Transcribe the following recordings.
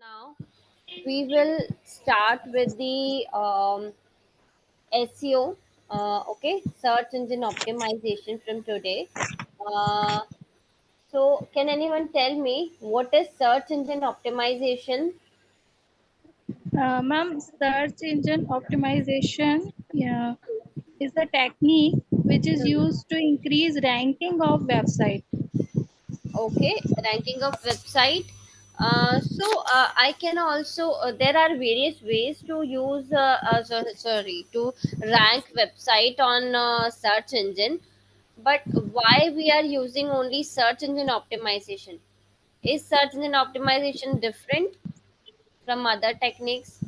Now we will start with the SEO, okay, search engine optimization from today. Uh, so, can anyone tell me what is search engine optimization? Ma'am, search engine optimization is the technique which is used to increase ranking of website. Okay, ranking of website. I can also there are various ways to use to rank website on search engine, but why we are using only search engine optimization? Is search engine optimization different from other techniques?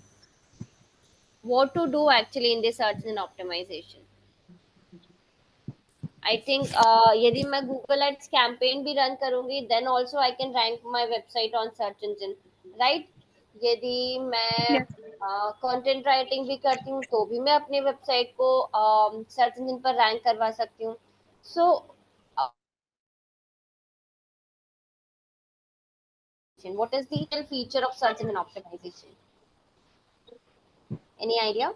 What to do actually in the search engine optimization? I think यदि मैं Google ads campaign भी run करूंगी then also I can rank my website on search engine, right? यदि मैं Yes. Content writing भी करती हूँ तो भी मैं अपने वेबसाइट को सर्च इंजन पर रैंक करवा सकती हूँ. सो what is the feature of search engine optimization? Any idea?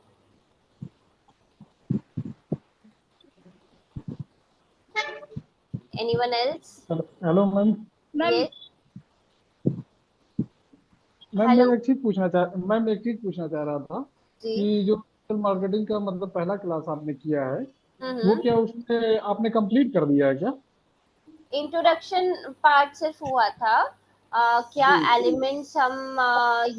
Anyone else? Hello ma'am. Ma'am, Yes. Ma'am मैं Hello. एक चीज पूछना चाह रहा था जी. कि जो डिजिटल मार्केटिंग का मतलब पहला क्लास आपने किया है वो हम्म. क्या उसमें आपने कंप्लीट कर दिया है क्या? इंट्रोडक्शन पार्ट सिर्फ हुआ था. क्या जी। एलिमेंट्स हम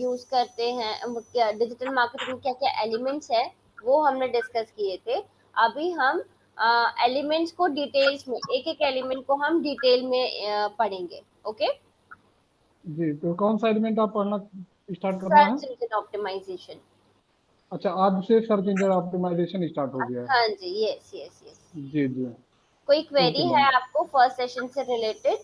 यूज करते हैं, क्या डिजिटल मार्केटिंग में क्या क्या एलिमेंट्स है वो हमने डिस्कस किए थे. अभी हम एलिमेंट्स को डिटेल्स में, एक एक एलिमेंट को हम डिटेल में पढ़ेंगे. ओके. जी, तो कौन सा एलिमेंट आप पढ़ना स्टार्ट करना है? Search engine optimization. अच्छा, आज से सर्च इंजन ऑप्टिमाइजेशन स्टार्ट हो गया है। हाँ जी. Yes yes yes. जी जी। कोई क्वेरी ओके है मैम। आपको फर्स्ट सेशन से रिलेटेड?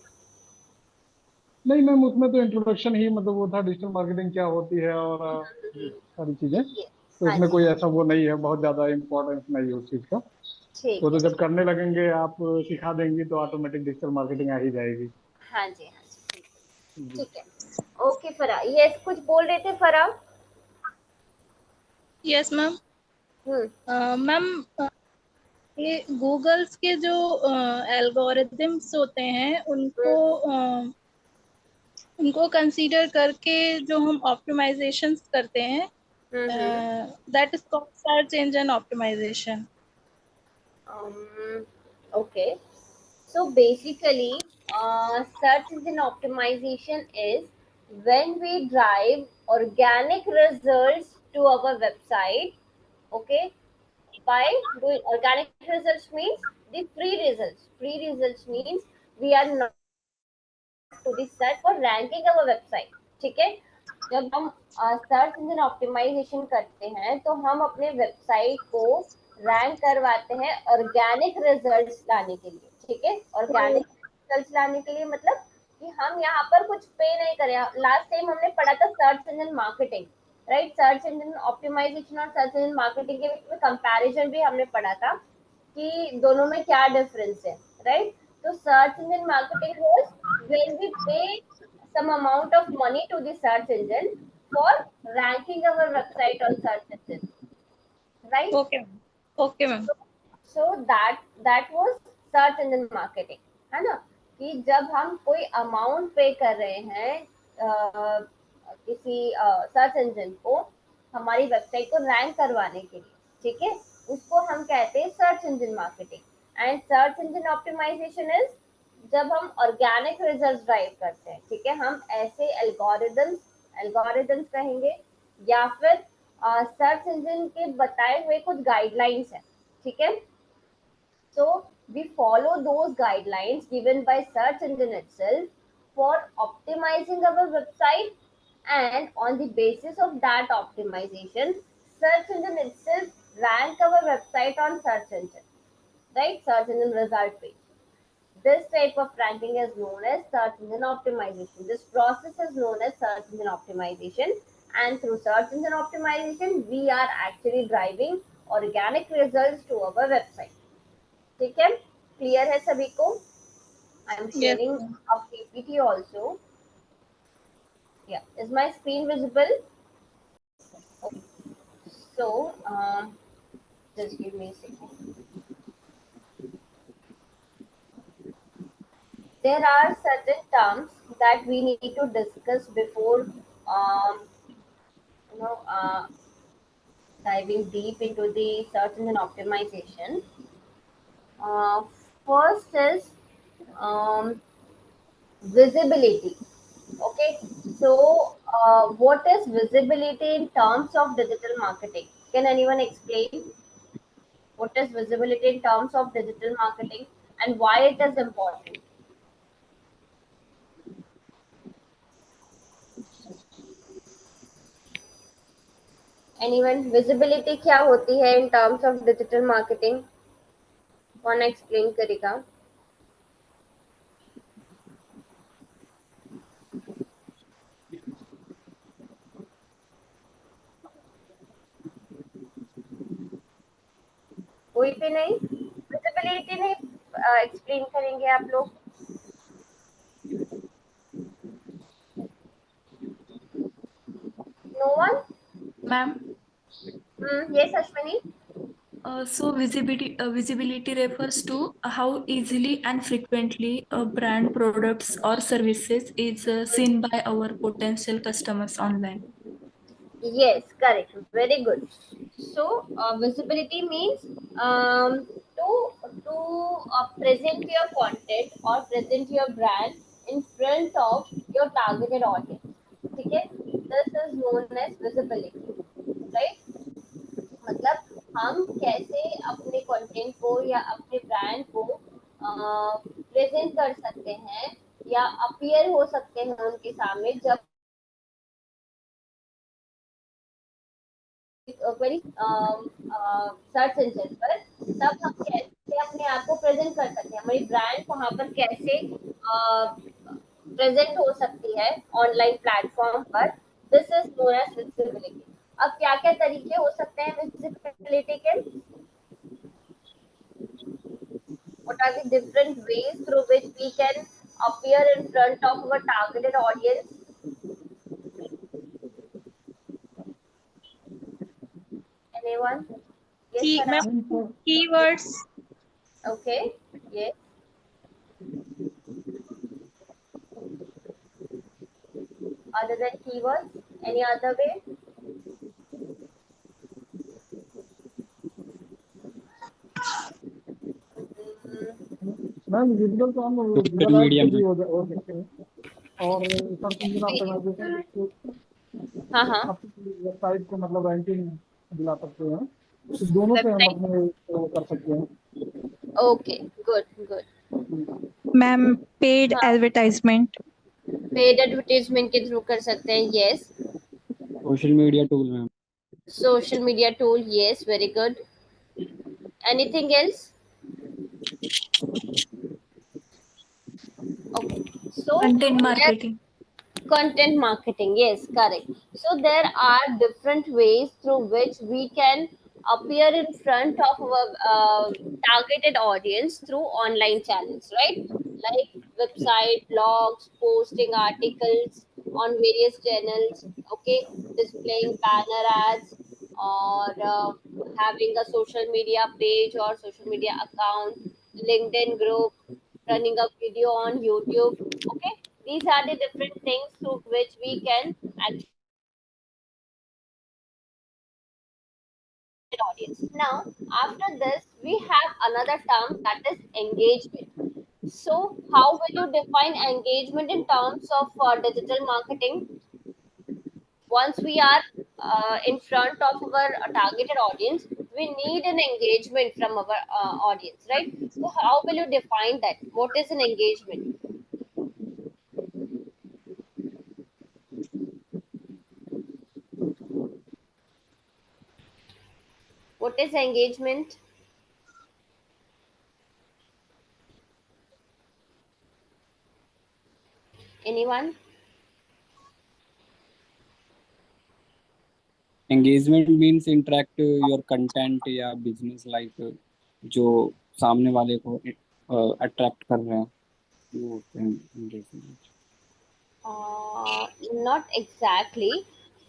नहीं मैम, उसमें तो इंट्रोडक्शन ही मतलब वो था डिजिटल मार्केटिंग क्या होती है और सारी चीजें, तो हाँ उसमें जी. कोई ऐसा वो नहीं है, बहुत ज्यादा इम्पोर्टेंस नहीं है उस चीज का। वो ठीक तो है. जब करने लगेंगे आप सिखा देंगी तो ऑटोमेटिक डिजिटल मार्केटिंग आ ही जाएगी। हाँ जी. हाँ जी. जी। ठीक है. ओके फरा, यस कुछ बोल रहे थे फरा? yes, ma'am. हम्म. Ma'am, ये गूगल्स के जो एल्गोरिदम्स होते हैं उनको कंसीडर करके जो हम ऑप्टिमाइजेशन करते हैं hmm. That is called search engine optimization. Okay. So basically, search engine optimization is when we drive organic results to our website. Okay. By doing organic results means the free results. Free results means we are not to the search for ranking our website. ठीक है. जब हम search engine optimisation करते हैं तो हम अपने website को रैंक करवाते हैं ऑर्गेनिक रिजल्ट्स लाने के लिए. ठीक है. ऑर्गेनिक रिजल्ट्स लाने के लिए मतलब कि हम यहाँ पर कुछ पे नहीं करें. लास्ट टाइम हमने पढ़ा था search engine marketing, right? Search engine optimization और सर्च इंजन मार्केटिंग के बीच में कंपैरिजन भी हमने पढ़ा था कि दोनों में क्या डिफरेंस है, राइट? तो search engine marketing was when we pay some amount of money to the search engine for ranking our website on search engine, right? Okay ma'am. Okay ma'am. So that was search engine marketing, है ना? कि जब हम कोई amount पे कर रहे हैं किसी सर्च इंजन को हमारी वेबसाइट को रैंक करवाने के लिए, ठीक है, उसको हम कहते हैं search engine marketing. And search engine optimization is जब हम ऑर्गेनिक रिजल्ट ड्राइव करते हैं. ठीक है. हम ऐसे एल्गोरिदम्स कहेंगे या फिर सर्च इंजन के बताए हुए कुछ गाइडलाइंस है. ठीक है. So we follow those guidelines given by search engine itself for optimizing our website, and on the basis of that optimization, search engine itself rank our website on search engine, right? Search engine result page. This type of ranking is known as search engine optimization. This process is known as search engine optimization, and through search engine optimization, we are actually driving organic results to our website. ठीक है. Clear है सभी को? I am Yes, sharing ma'am. A PPT also. या Is my screen visible? Okay. So, just give me a second. There are certain terms that we need to discuss before, you know, diving deep into the search engine optimization. Uh, First is um, visibility. Okay, so what is visibility in terms of digital marketing? Can anyone explain what is visibility in terms of digital marketing and why it is important? Anyone? Visibility क्या होती है in terms of digital marketing? कौन explain करेगा? कोई भी नहीं? Visibility नहीं explain करेंगे आप लोग? No one? Ma'am, Yes, Ashwini. so visibility refers to how easily and frequently a brand products or services is seen by our potential customers online. Yes, correct. Very good. So, visibility means to present your content or present your brand in front of your targeted audience. ठीक है? This is known as visibility, right? मतलब हम कैसे अपने content को या अपने brand को प्रेजेंट कर सकते हैं या अपीयर हो सकते हैं उनके सामने जब क्वेरी सर्च इंजन पर, तब हम कैसे अपने आप को प्रेजेंट कर सकते हैं, हमारी ब्रांड वहां पर कैसे प्रेजेंट हो सकती है ऑनलाइन प्लेटफॉर्म पर. This is known as visibility. अब क्या क्या तरीके हो सकते हैं विजिबिलिटी के? What are the different ways through which we can appear in front of our targeted audience? Anyone? Yes, Key, Farah? keywords. Okay. Yes. Other than keywords, any other way? Ma'am digital तो हम social Google media app भी में हो सकते हैं और search engine optimisation हाँ हाँ. अपनी वेबसाइट को मतलब रैंकिंग दिला सकते हैं, तो दोनों से हम Website. अपने कर सकते हैं. Okay. Good. Good. Ma'am, paid हाँ. advertisement. Paid advertisement के थ्रू कर सकते हैं. Yes. Social media tool ma'am. Social media tool. Yes. Very good. Anything else? Okay. So Content there marketing. content marketing, yes, correct. So there are different ways through which we can appear in front of our targeted audience through online channels, right? Like website, blogs, posting articles on various channels, okay, displaying banner ads, or having a social media page or social media account, LinkedIn group, running a video on YouTube. Okay, these are the different things through which we can actually audience. Now, after this, we have another term that is engagement. So, how will you define engagement in terms of digital marketing? Once we are in front of our targeted audience, we need an engagement from our audience, right? So, how will you define that? What is an engagement? What is engagement? Anyone? Engagement means interact your content या business like जो सामने वाले को attract कर रहे हैं, वो होते हैं engagement. Not exactly.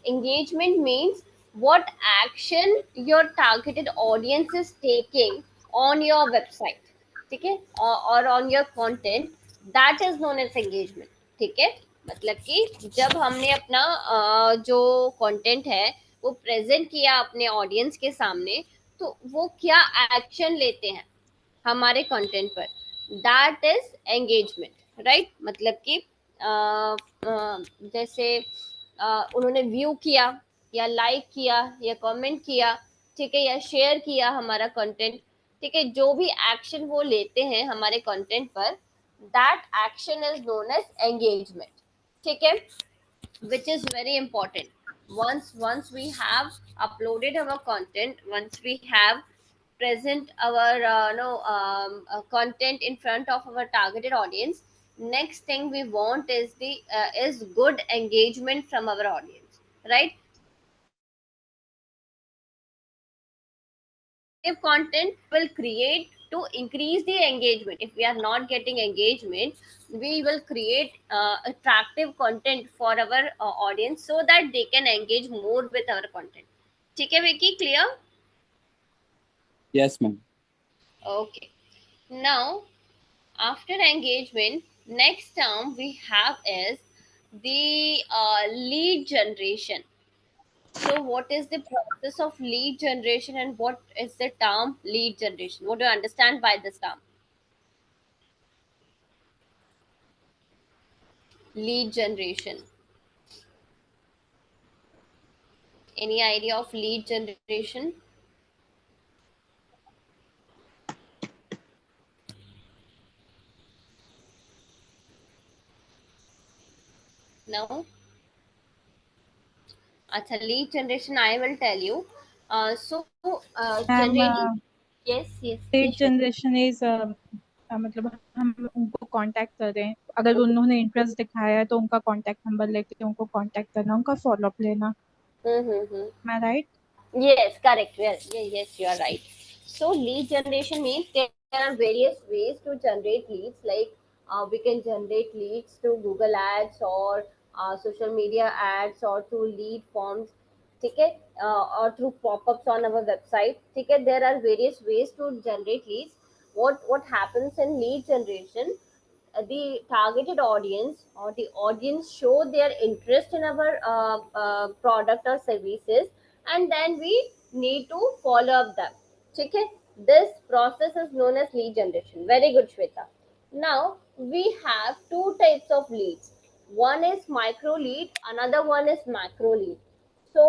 Engagement means what action your targeted audience is taking on your website, ठीक है, or on your content. That is known as engagement. ठीक है, मतलब कि जब हमने अपना जो कंटेंट है वो प्रेजेंट किया अपने ऑडियंस के सामने, तो वो क्या एक्शन लेते हैं हमारे कंटेंट पर, दैट इज एंगेजमेंट, राइट। मतलब कि जैसे उन्होंने व्यू किया या लाइक किया या कमेंट किया, ठीक है, या शेयर किया हमारा कंटेंट, ठीक है, जो भी एक्शन वो लेते हैं हमारे कंटेंट पर, that action is known as engagement, ठीक है, which is very important. Once we have uploaded our content, once we have present our content in front of our targeted audience, next thing we want is the is good engagement from our audience, right? If content will create to increase the engagement, if we are not getting engagement, we will create attractive content for our audience so that they can engage more with our content. ठीक है Vicky, clear? Yes, ma'am. Okay, now after engagement, next term we have is the lead generation. So what is the process of lead generation and what is the term lead generation? What do you understand by this term? Lead generation. Any idea of lead generation? No? Acha, lead generation, I will tell you. Generate. Yes, yes. Lead Yes, Shweta. Generation is मतलब हम उनको contact कर रहे हैं, अगर उन्होंने interest दिखाया है तो उनका कांटेक्ट नंबर लेके उनको कांटेक्ट करना, उनका फॉलोअप लेना। Mm-hmm. मैं right? Yes, correct. Yes, you are right. So lead generation means there are various ways to generate leads. Like we can generate leads to Google Ads or social media ads or through lead forms, ठीक है, or through pop-ups on our website. ठीक है, there are various ways to generate leads. What happens in lead generation? The targeted audience or the audience show their interest in our product or services, and then we need to follow up them, okay. This process is known as lead generation. Very good, Shweta. Now we have two types of leads. One is micro lead, another one is macro lead. So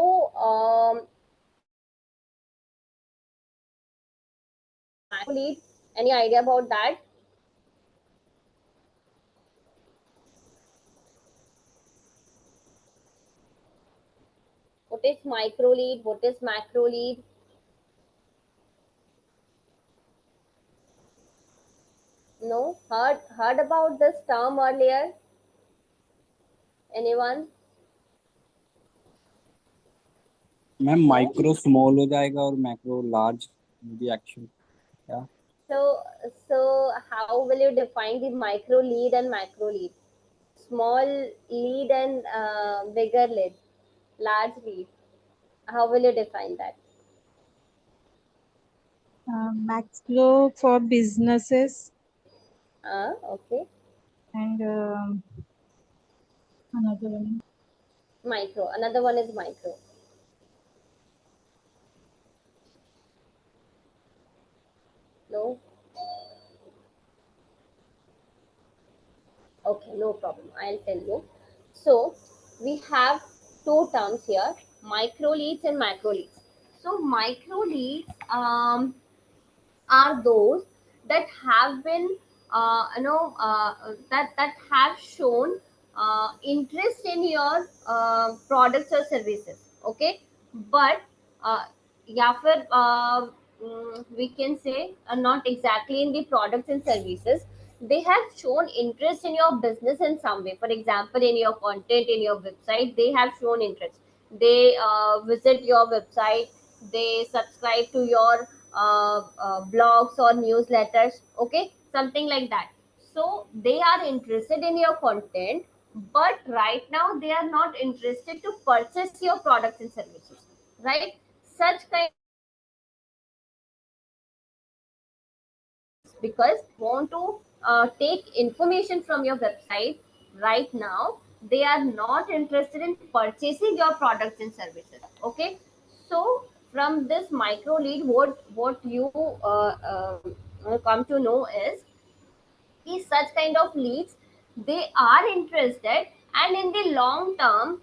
macro lead, any idea about that? What is micro lead? What is macro lead? No? Heard about this term earlier? Anyone? Ma'am micro small हो जाएगा और macro large action क्या? So how will you define the micro lead and macro lead? Small lead and bigger lead, large lead. How will you define that? Macro for businesses Okay. and another one. Micro. Another one is micro. No? Okay, no problem. I'll tell you. So we have two terms here, micro leads and macro leads. So micro leads are those that have been that have shown interest in your products or services, okay, but या फिर we can say not exactly in the products and services, they have shown interest in your business in some way. For example, in your content, in your website, they have shown interest. They visit your website, they subscribe to your blogs or newsletters, okay, something like that. So they are interested in your content, but right now they are not interested to purchase your products and services, right? Such kind, because want to take information from your website right now, they are not interested in purchasing your products and services. Okay, so from this micro lead, what you come to know is such kind of leads, they are interested, and in the long term,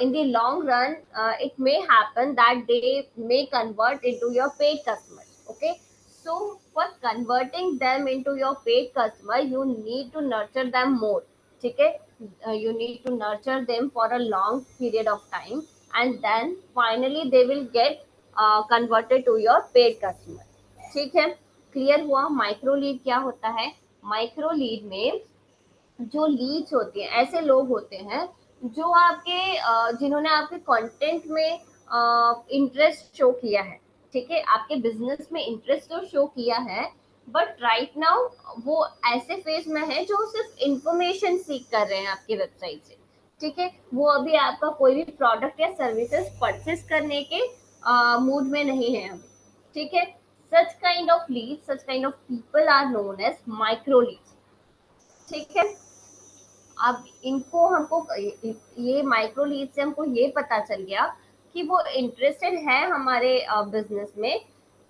in the long run, it may happen that they may convert into your paid customers. Okay, so for converting them into your paid customer, you need to nurture them more. Okay, you need to nurture them for a long period of time, and then finally they will get converted to your paid customer. ठीक है, clear हुआ micro lead क्या होता है? Micro lead में जो Leeds होती हैं, ऐसे लोग होते हैं जो आपके जिन्होंने आपके कंटेंट में इंटरेस्ट शो किया है, ठीक है, आपके बिजनेस में इंटरेस्ट तो शो किया है, बट राइट नाउ वो ऐसे फेज में है जो सिर्फ इंफॉर्मेशन सीख कर रहे हैं आपकी वेबसाइट से, ठीक है, वो अभी आपका कोई भी प्रोडक्ट या सर्विसेज परचेस करने के मूड में नहीं है अभी, ठीक है। Such kind of leads, such kind of people are known as micro leads, ठीक है। अब इनको हमको ये माइक्रो लीड से हमको ये पता चल गया कि वो इंटरेस्टेड है हमारे बिजनेस में,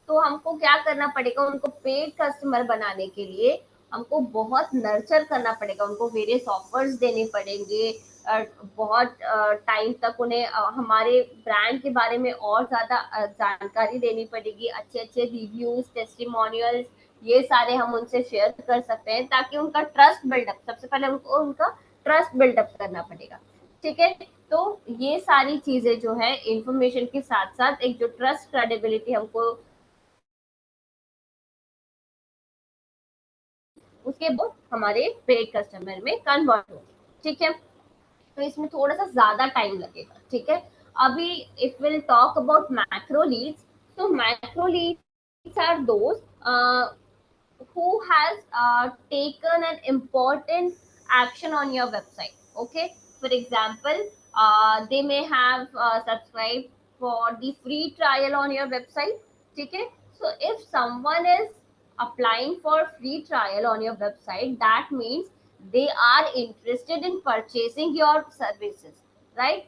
तो हमको क्या करना पड़ेगा, उनको पेड कस्टमर बनाने के लिए हमको बहुत नर्चर करना पड़ेगा, उनको वेरियस ऑफर्स देने पड़ेंगे, बहुत टाइम तक उन्हें हमारे ब्रांड के बारे में और ज़्यादा जानकारी देनी पड़ेगी, अच्छे अच्छे रिव्यूज, टेस्टिमोनियल्स, ये सारे हम उनसे शेयर कर सकते हैं, ताकि उनका ट्रस्ट बिल्डअप, सबसे पहले उनको उनका ट्रस्ट बिल्डअप करना पड़ेगा, ठीक है। तो ये सारी चीजें जो है इंफॉर्मेशन के साथ साथ एक जो ट्रस्ट क्रेडिबिलिटी हमको उसके वो हमारे पेड कस्टमर में कन्वर्ट हो, ठीक है। तो इसमें थोड़ा सा ज्यादा टाइम लगेगा, ठीक है। अभी if will talk about macro leads, तो macro leads are those who has taken an important action on your website. Okay, for example, they may have subscribed for the free trial on your website, okay? So if someone is applying for free trial on your website, that means they are interested in purchasing your services, right?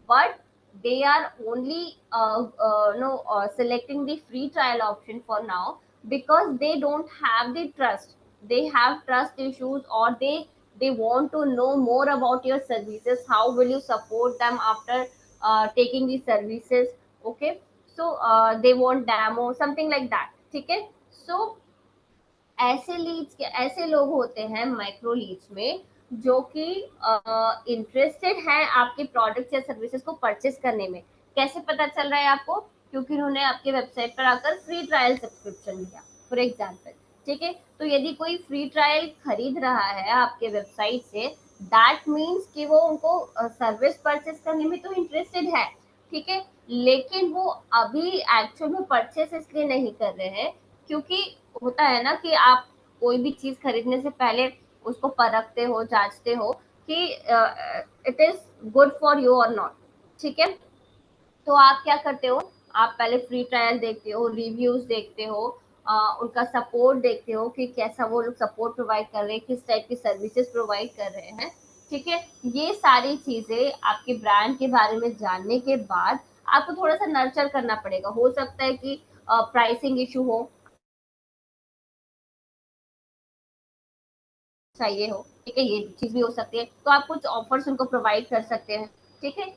But they are only selecting the free trial option for now because they don't have the trust, they have trust issues, or they want to know more about your services, how will you support them after taking the services, okay? So they want demo, something like that, ठीक है। so ऐसे Leeds के ऐसे लोग होते हैं micro Leeds में जो कि इंटरेस्टेड है आपके प्रोडक्ट्स या सर्विसेज को परचेस करने में। कैसे पता चल रहा है आपको? क्योंकि उन्होंने आपके वेबसाइट पर आकर फ्री ट्रायल सब्सक्रिप्शन लिया, फॉर एग्जाम्पल, ठीक है। तो यदि कोई फ्री ट्रायल खरीद रहा है आपके वेबसाइट से, दैट मीन्स कि वो उनको सर्विस परचेस करने में तो इंटरेस्टेड है, ठीक है, लेकिन वो अभी एक्चुअल में परचेस इसलिए नहीं कर रहे हैं क्योंकि होता है ना कि आप कोई भी चीज खरीदने से पहले उसको परखते हो, जांचते हो कि it is good for you और नॉट, ठीक है। तो आप क्या करते हो, आप पहले फ्री ट्रायल देखते हो, रिव्यूज देखते हो, उनका सपोर्ट देखते हो कि कैसा वो लोग सपोर्ट प्रोवाइड कर रहे हैं, किस टाइप की सर्विसेज प्रोवाइड कर रहे हैं, ठीक है। ये सारी चीजें आपके ब्रांड के बारे में जानने के बाद आपको थोड़ा सा नर्चर करना पड़ेगा। हो सकता है कि प्राइसिंग इशू हो, चाहिए हो, ठीक है, ये चीज भी हो सकती है, तो आप कुछ ऑफर्स उनको प्रोवाइड कर सकते हैं, ठीक है।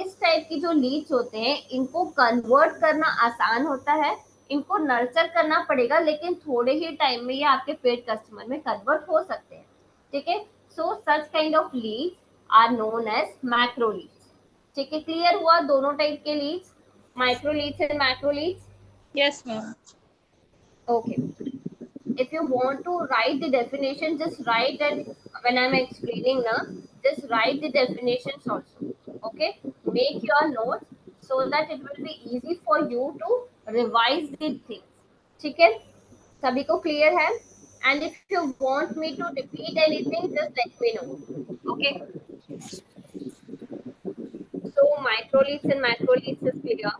इस टाइप की जो लीड्स होते हैं इनको कन्वर्ट करना आसान होता है, इनको नर्चर करना पड़ेगा, लेकिन थोड़े ही टाइम में ये आपके पेड कस्टमर में कन्वर्ट हो सकते हैं, ठीक है। So such kind of leads are known as macro leads, ठीक है। क्लियर हुआ दोनों टाइप के leads, micro leads and macro leads? Yes, ma'am. Okay. If you want to write the definition, just write it when I'm explaining now. Just write the definitions also. Okay. Make your notes so that it will be easy for you to revise the things. ठीक है? सभी को clear है? And if you want me to repeat anything, just let me know. Okay. micro leads and macro leads is clear.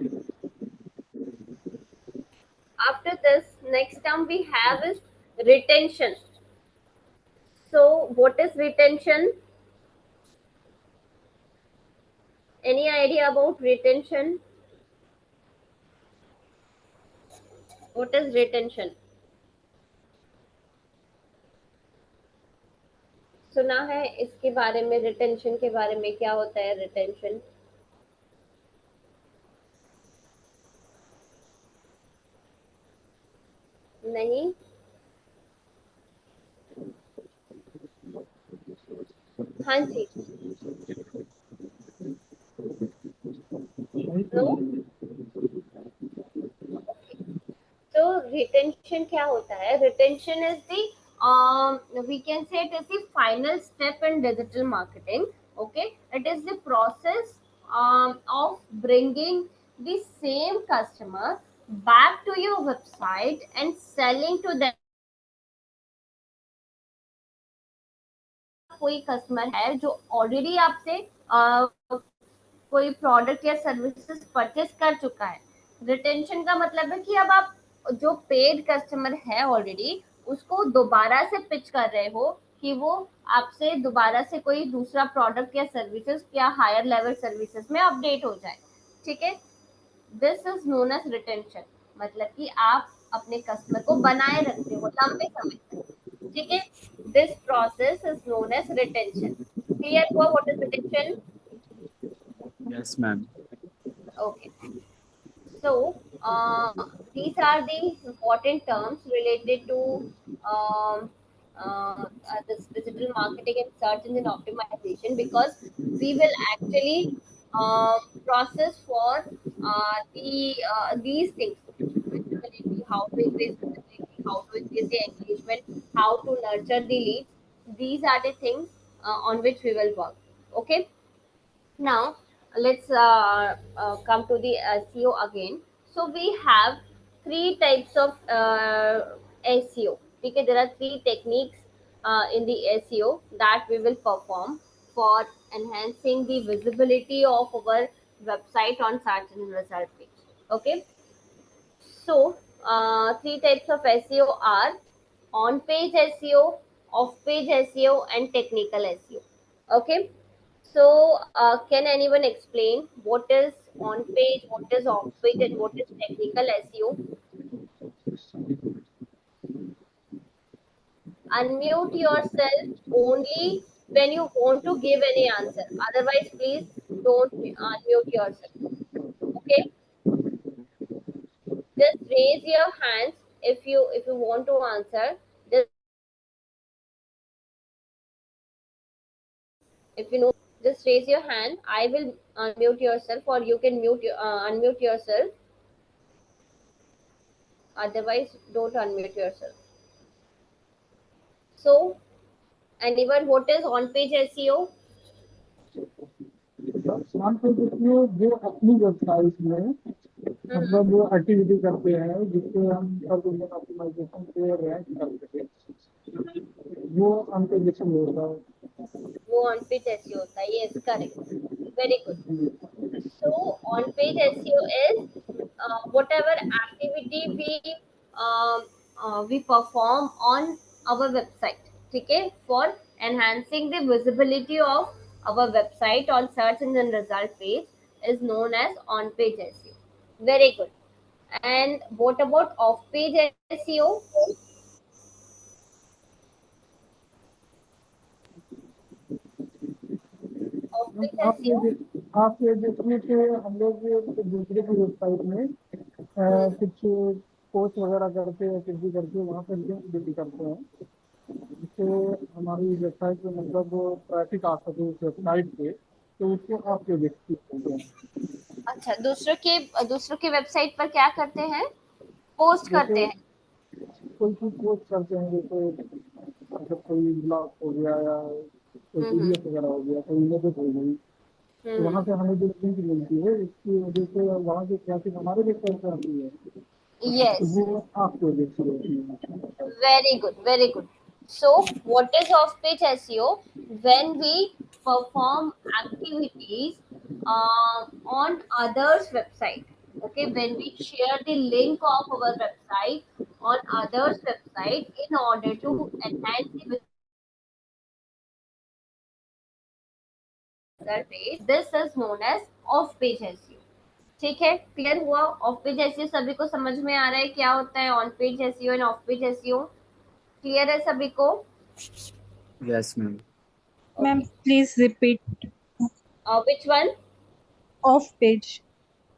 After this, next term we have is retention. So what is retention? Any idea about retention? What is retention? सुना है इसके बारे में, retention के बारे में? क्या होता है रिटेंशन? नहीं? हाँ जी, नो? तो रिटेंशन क्या होता है? Retention is the we can say it is the final step in digital marketing. Okay, it is the process of bringing the same customer back to your website and selling to them. कोई customer है जो already आपसे कोई product या services purchase कर चुका है. Retention का मतलब है कि अब आप जो पेड कस्टमर है ऑलरेडी उसको दोबारा से पिच कर रहे हो कि वो आपसे दोबारा से कोई दूसरा प्रोडक्ट या सर्विसेज या हायर लेवल सर्विसेज में अपडेट हो जाए. ठीक है, this is known as retention. मतलब कि आप अपने कस्टमर को बनाए रखते हो लंबे समय तक. ठीक है, this process is known as retention. Clear हुआ what is retention? Yes, ma'am. Okay. So these are the important terms related to this digital marketing and search engine optimization, because we will actually process for these things: visibility, how to increase visibility, how to increase the engagement, how to nurture the leads. These are the things on which we will work. Okay. Now let's come to the SEO again. So we have three types of SEO. Okay, there are three techniques in the SEO that we will perform for enhancing the visibility of our website on search engine result page. Okay, so three types of SEO are on-page SEO, off-page SEO, and technical SEO. Okay. So, can anyone explain what is on page, what is off page, and what is technical SEO? Unmute yourself only when you want to give any answer. Otherwise, please don't unmute yourself. Okay. Just raise your hands if you want to answer. Just if you know, just raise your hand. I will unmute yourself, or you can unmute yourself. Otherwise, don't unmute yourself. So, anyone, what is on-page SEO? मान के देखिए जो अपनी website में मतलब वो activity करते हैं जिससे हम सर्च इंजन ऑप्टिमाइजेशन पे रैंक कर सके, वो हमको जैसे होता है वो on-page SEO होता है. Yes, correct. Very good. So, on-page SEO is whatever activity we perform on our website. ठीक है, for enhancing the visibility of our website on search engine result page is known as on-page SEO. Very good. And what about off-page SEO? Off-page SEO. आपके देखने से हम लोग दूसरे की website में कुछ पोस्ट वगैरह करते हैं, कुछ भी करके वहाँ पर लिंक करते हैं जिससे हमारी वेबसाइट पे मतलब वो ट्रैफिक आ सके उस वेबसाइट पे, तो उसको आपके देखते हैं. अच्छा, दूसरों के वेबसाइट पर क्या करते हैं? पोस्ट करते हैं. कोई चीज पोस्ट करते हैं, जैसे मतलब कोई ब्लॉग हो गया या कोई पीडीएफ वगैरह हो गया, कोई इमेजेस हो गई, तो वहाँ से हमें जो लिंक मिलती है इसकी वजह से वहाँ की ट्रैफिक हमारे वेबसाइट पर आती है. Yes. वो आपको देखते हैं. Very good, very good. So, what is off-page SEO? When we perform activities on others website. Okay, when we share the link of our website on others website in order to enhance the result page, this is known as off page SEO. ठीक है, clear हुआ? Of page SEO सभी को समझ में आ रहा है क्या होता है on page SEO end of page SEO? Clear है सभी को? Yes, ma'am. Ma'am, please repeat. Which one? Off page.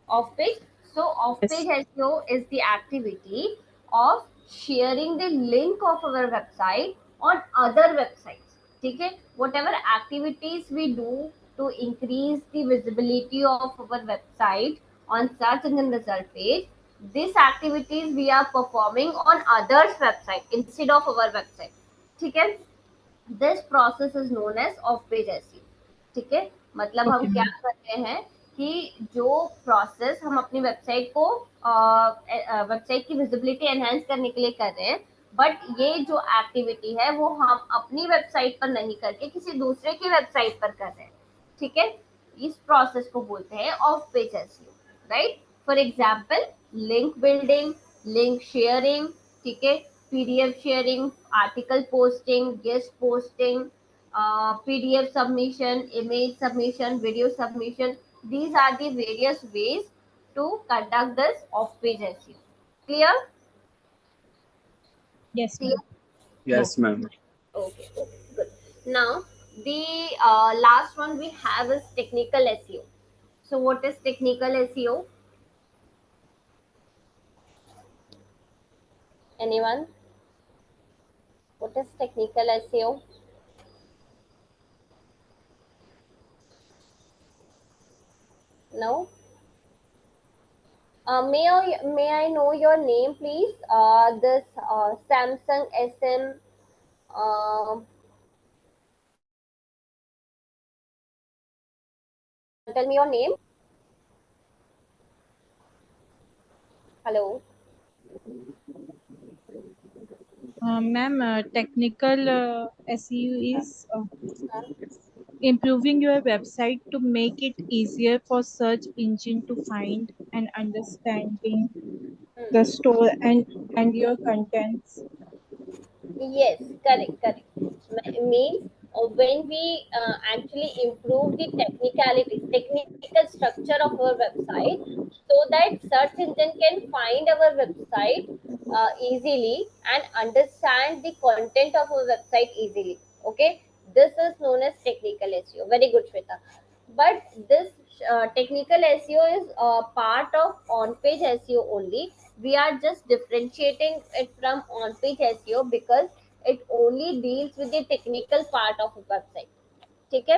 Off page. So off page SEO is the activity of sharing the link of our website on other websites. ठीक है, whatever activities we do to increase the visibility of our website on search engine result page, these activities we are performing on others website instead of our website. ठीक है, this process is known as off page SEO. ठीक है, मतलब हम क्या करते हैं कि जो प्रोसेस हम अपनी वेबसाइट को वेबसाइट की विजिबिलिटी एनहांस करने के लिए कर रहे हैं, बट ये जो एक्टिविटी है वो हम अपनी वेबसाइट पर नहीं करके किसी दूसरे की वेबसाइट पर कर रहे हैं. ठीक है, इस प्रोसेस को बोलते हैं of page SEO. Right, for example link building, link sharing, ठीक है, PDF sharing, article posting, guest posting, PDF submission, image submission, video submission. These are the various ways to conduct this off-page SEO. Clear? Yes, Clear? Yes, ma'am. Okay, good. Now, the last one we have is technical SEO. So, what is technical SEO? Anyone? What is technical SEO? No? May I know your name, please? This Samsung SM. Tell me your name. Hello. Ma'am, technical SEO is improving your website to make it easier for search engine to find and understanding the store and your contents. Yes, correct. Means when we actually improve the technical structure of our website, so that search engine can find our website easily and understand the content of our website easily. Okay, this is known as technical SEO. Very good, Shweta. But this technical SEO is part of on-page SEO only. We are just differentiating it from on-page SEO because it only deals with the technical part of a website. ठीक है,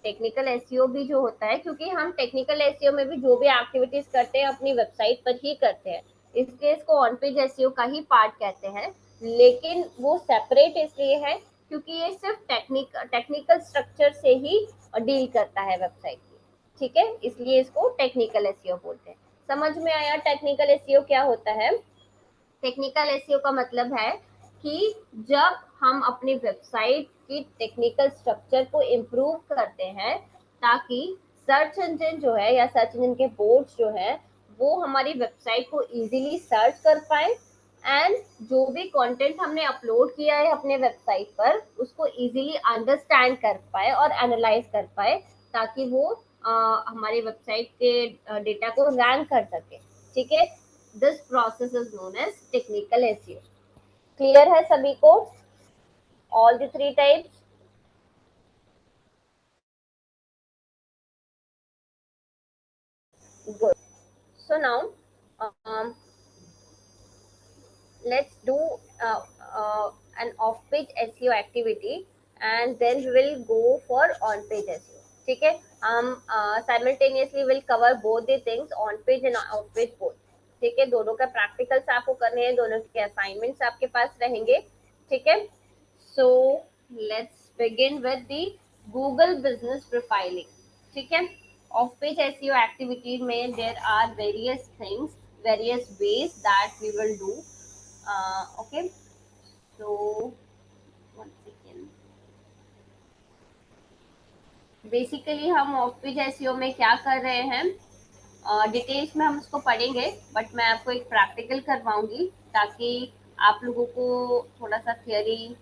technical SEO भी जो होता है, क्योंकि हम technical SEO में भी जो भी एक्टिविटीज करते हैं अपनी वेबसाइट पर ही करते हैं, इसलिए इसको ऑन पेज एसईओ का ही पार्ट कहते हैं. लेकिन वो सेपरेट इसलिए है क्योंकि ये सिर्फ टेक्निकल स्ट्रक्चर से ही डील करता है वेबसाइट की. ठीक है, इसलिए इसको टेक्निकल एसईओ बोलते हैं. समझ में आया टेक्निकल एसईओ क्या होता है? टेक्निकल एसईओ का मतलब है कि जब हम अपनी वेबसाइट की टेक्निकल स्ट्रक्चर को इम्प्रूव करते हैं ताकि सर्च इंजन जो है या सर्च इंजन के बोर्ड्स जो है वो हमारी वेबसाइट को इजीली सर्च कर पाए एंड जो भी कंटेंट हमने अपलोड किया है अपने वेबसाइट पर उसको इजीली अंडरस्टैंड कर पाए और एनालाइज कर पाए ताकि वो हमारी वेबसाइट के डेटा को रैंक कर सके. ठीक है, this process is known as technical SEO. Clear है सभी को? All the three types? Good. So now, let's do an off-page SEO activity, and then we will go for on-page SEO. ठीक है, हम simultaneously will cover both the things, on-page and off-page both. ठीक है, दोनों का practicals आपको करने हैं, दोनों के असाइनमेंट्स आपके पास रहेंगे. ठीक है, so let's begin with the Google business profiling. ठीक है, off page SEO activity में there are various things, various ways that we will do. Okay, so one second. Basically हम ऑफ पेज एसईओ में क्या कर रहे हैं, डिटेल्स में हम उसको पढ़ेंगे, बट मैं आपको एक प्रैक्टिकल करवाऊंगी ताकि आप लोगों को थोड़ा सा थियरी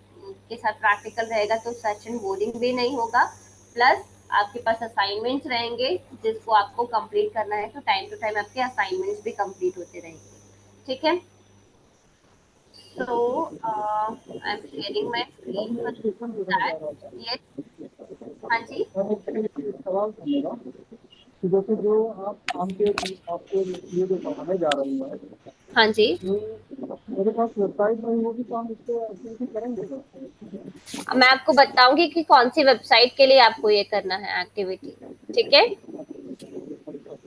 के साथ प्रैक्टिकल रहेगा तो सर्च एंड बोरिंग भी नहीं होगा, प्लस आपके पास असाइनमेंट्स रहेंगे जिसको आपको कंप्लीट करना है, तो टाइम टू टाइम आपके असाइनमेंट्स भी कंप्लीट होते रहेंगे। ठीक है, so I am sharing my screen for question पूछना चाह रहा था। दैट। यस, हाँ जी, मैं एक सवाल था मेरा कि जैसे जो आप आपके ये जो पढ़ाने जा रही हैं, हाँ जी, तो मेरे पास वेबसाइट नहीं होगी तो हम इसको एक्टिविटी करेंगे क्या? मैं आपको बताऊंगी कि कौन सी वेबसाइट के लिए आपको ये करना है एक्टिविटी। ठीक है,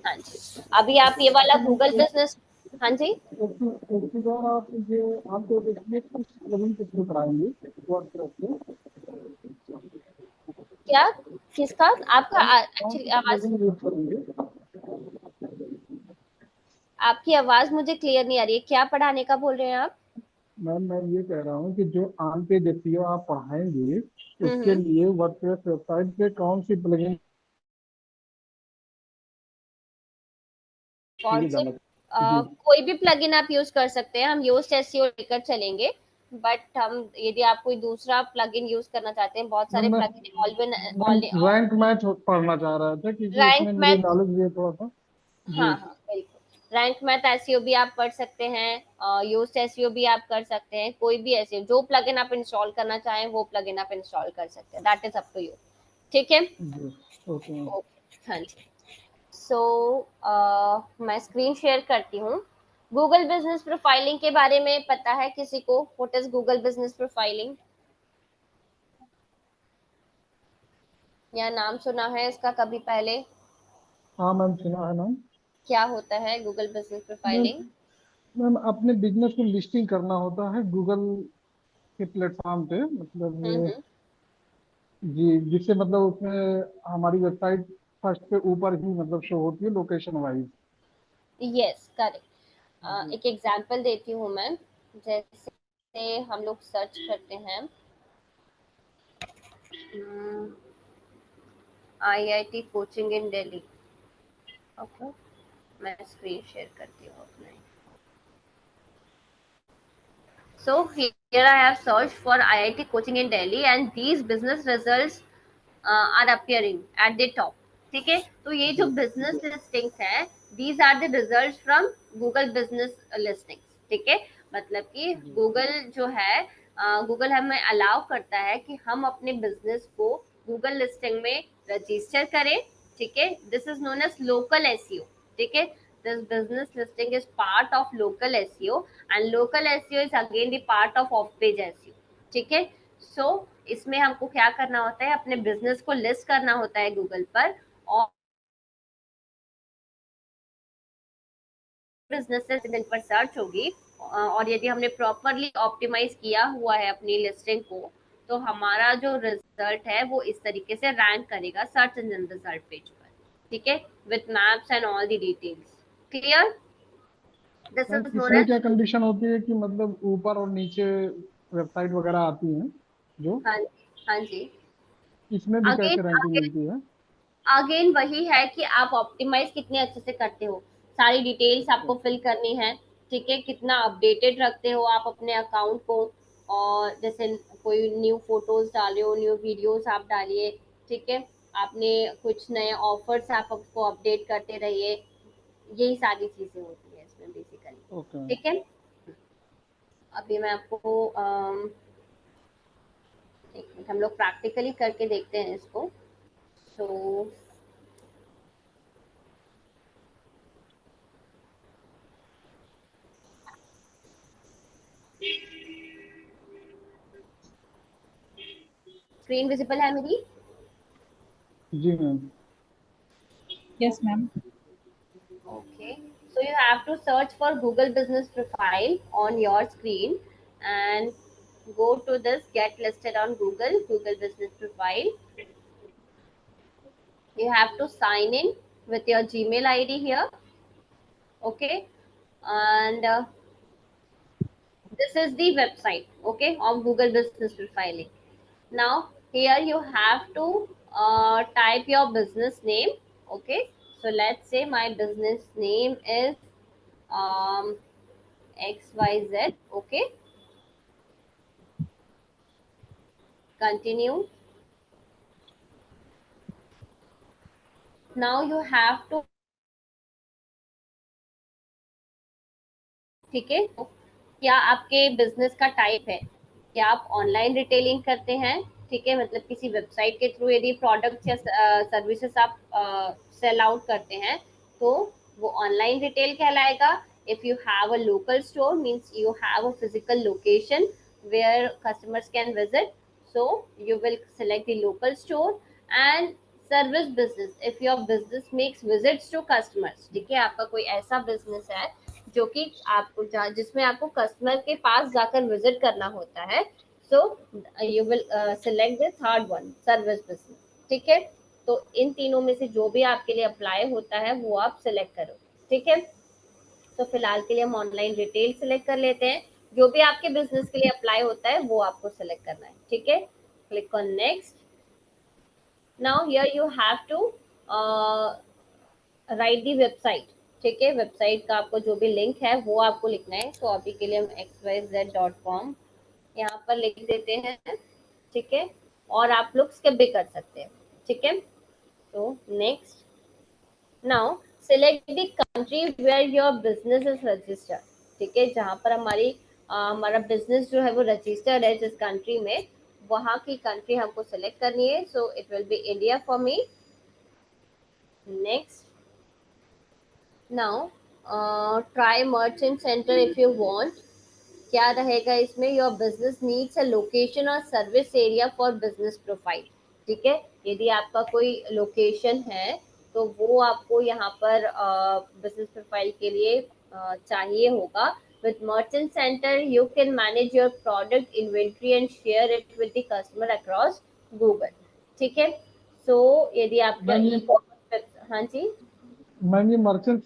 हाँ जी, अभी आप ये वाला गूगल बिजनेस, हाँ जी, एक चीज और, आप ये आपको देखिए कुछ प्लगइन के थ्रू कराएंगे वर्डप्रेस से, क्या किसका आपका कौन एक्चुअली सी आवाज, प्लगइन यूज करेंगे? आपकी आवाज मुझे क्लियर नहीं आ रही है, क्या पढ़ाने का बोल रहे हैं आप? मैम मैं ये कह रहा हूँ कि जो ऑन पेज एसईओ आप पढ़ाएंगे उसके हम्म, लिए वर्डप्रेस वेबसाइट पे कौन सी प्लगइन कौन ये से जानना जी। कोई भी प्लगइन आप यूज कर सकते हैं, हम योस्ट एसईओ लेकर चलेंगे, बट हम यदि आप कोई दूसरा प्लगइन यूज करना चाहते हैं, बहुत सारे मैम प्लगइन मैम ऑलवेन रैंक मैच पढ़ना चाह रहा था क्योंकि रैंक उसमें मुझे मैथ, नॉलेज भी है थोड़ा सा हाँ जी। हाँ बिल्कुल, रैंक मैथ एसईओ भी आप पढ़ सकते हैं, योस्ट एसईओ भी आप कर सकते हैं, कोई भी एसईओ जो प्लगइन आप इंस्टॉल करना चाहें वो प्लगइन आप इंस्टॉल कर सकते हैं, that is up to you. ठीक है, जी ओके मैम। ओके, हाँ जी, सो मैं स्क्रीन शेयर करती हूँ। गूगल बिजनेस प्रोफाइलिंग के बारे में पता है किसी को? What is Google business profiling, या नाम सुना है इसका कभी पहले? हाँ मैम सुना है मैम। क्या होता है Google business ma'am profiling? Ma'am अपने बिजनेस को लिस्टिंग करना होता है गूगल के प्लेटफॉर्म पे, मतलब हम्म, जी, जिससे मतलब उसमें हमारी वेबसाइट फर्स्ट पे ऊपर ही मतलब शो होती है लोकेशन वाइज। यस करेक्ट, जी एक एग्जांपल देती हूँ मैं, जैसे हम लोग सर्च करते हैं आईआईटी कोचिंग इन दिल्ली, ओके, मैं स्क्रीन शेयर करती हूँ अपने। So here I have searched for IIT coaching in Delhi and these business results are appearing at the top. ठीक है, तो ये जो जी बिजनेस लिस्टिंग्स है, these are the results from Google business listings. ठीक है, मतलब कि जी गूगल जो है, गूगल हमें अलाउ करता है कि हम अपने बिजनेस को गूगल लिस्टिंग में रजिस्टर करें। ठीक है, this is known as local SEO. ठीक है, this business listing is part of local SEO and local SEO is again the part of off page SEO। ठीक है, सो इसमें हमको क्या करना होता है, अपने बिजनेस को लिस्ट करना होता है गूगल पर, और बिजनेस दिन पर सर्च होगी, और यदि हमने प्रॉपरली ऑप्टिमाइज किया हुआ है अपनी लिस्टिंग को, तो हमारा जो रिजल्ट है वो इस तरीके से रैंक करेगा सर्च इंजन रिजल्ट पेज पर। ठीक है, with maps and all the details. Clear, this ma'am is known इसमें क्या एज, कंडीशन होती है कि मतलब ऊपर और नीचे वेबसाइट वगैरह आती हैं जो, हाँ जी, हाँ जी, इसमें भी अगेन कैसे रैंकिंग मिलती है? अगेन वही है कि आप ऑप्टिमाइज कितने अच्छे से करते हो, सारी डिटेल्स आपको फिल करनी है। ठीक है, कितना अपडेटेड रखते हो आप अपने अकाउंट को, और जैसे कोई न्यू फोटोज डाल रहे हो, न्यू वीडियोस आप डालिए। ठीक है, आपने कुछ नए ऑफर्स आप आपको अपडेट करते रहिए, यही सारी चीजें होती है इसमें बेसिकली। ओके ठीक है, अभी मैं आपको एक मिनट, हम लोग प्रैक्टिकली करके देखते हैं इसको। सो स्क्रीन विजिबल है मेरी? जी ma'am. Yes, ma'am. Okay, so you have to search for Google Business Profile on your screen and go to this get listed on Google Business Profile. You have to sign in with your Gmail ID here. Okay, and this is the website, okay, of Google Business Profiling. Now here you have to type your business name. Okay, so let's say my business name is XYZ. Okay, continue. Now you have to, ठीक है, क्या आपके business का type है, क्या आप online retailing करते हैं, ठीक है, मतलब किसी वेबसाइट के थ्रू यदि प्रोडक्ट्स या सर्विसेज आप सेल आउट करते हैं तो वो ऑनलाइन रिटेल कहलाएगा. If you have a local store means you have a physical location where customers can visit, so you will select the local store. And service business, if your business makes visits to customers, ठीक है, आपका कोई ऐसा business है जो कि आपको जिसमें आपको कस्टमर के पास जाकर विजिट करना होता है, so you will select the third one, service business. ठीक है, तो इन तीनों में से जो भी आपके लिए अप्लाई होता है वो आप सिलेक्ट करो. ठीक है, तो फिलहाल के लिए हम ऑनलाइन रिटेल सिलेक्ट कर लेते हैं. जो भी आपके बिजनेस के लिए अप्लाई होता है वो आपको सिलेक्ट करना है. ठीक है, click on next. Now here you have to write the website. ठीक है, वेबसाइट का आपको जो भी लिंक है वो आपको लिखना है. तो अभी के लिए हम xyz.com यहाँ पर लिख देते हैं. ठीक है, और आप लोग स्किप भी कर सकते हैं. ठीक है, तो next. Now select the country where your business is registered. ठीक है, जहाँ पर हमारा बिजनेस जो है वो रजिस्टर्ड है, जिस कंट्री में, वहाँ की कंट्री हमको सिलेक्ट करनी है. So it will be India for me. Next. Now try Merchant Center if you want. क्या रहेगा इसमें, your business needs a location or service area for business profile. ठीक है, यदि आपका कोई लोकेशन है तो वो आपको यहाँ पर बिजनेस प्रोफाइल के लिए चाहिए होगा. With merchant centre you can manage your product inventory and share it with the customer across Google. ठीक है, सो यदि आपका हाँ जी मैंने मर्चेंट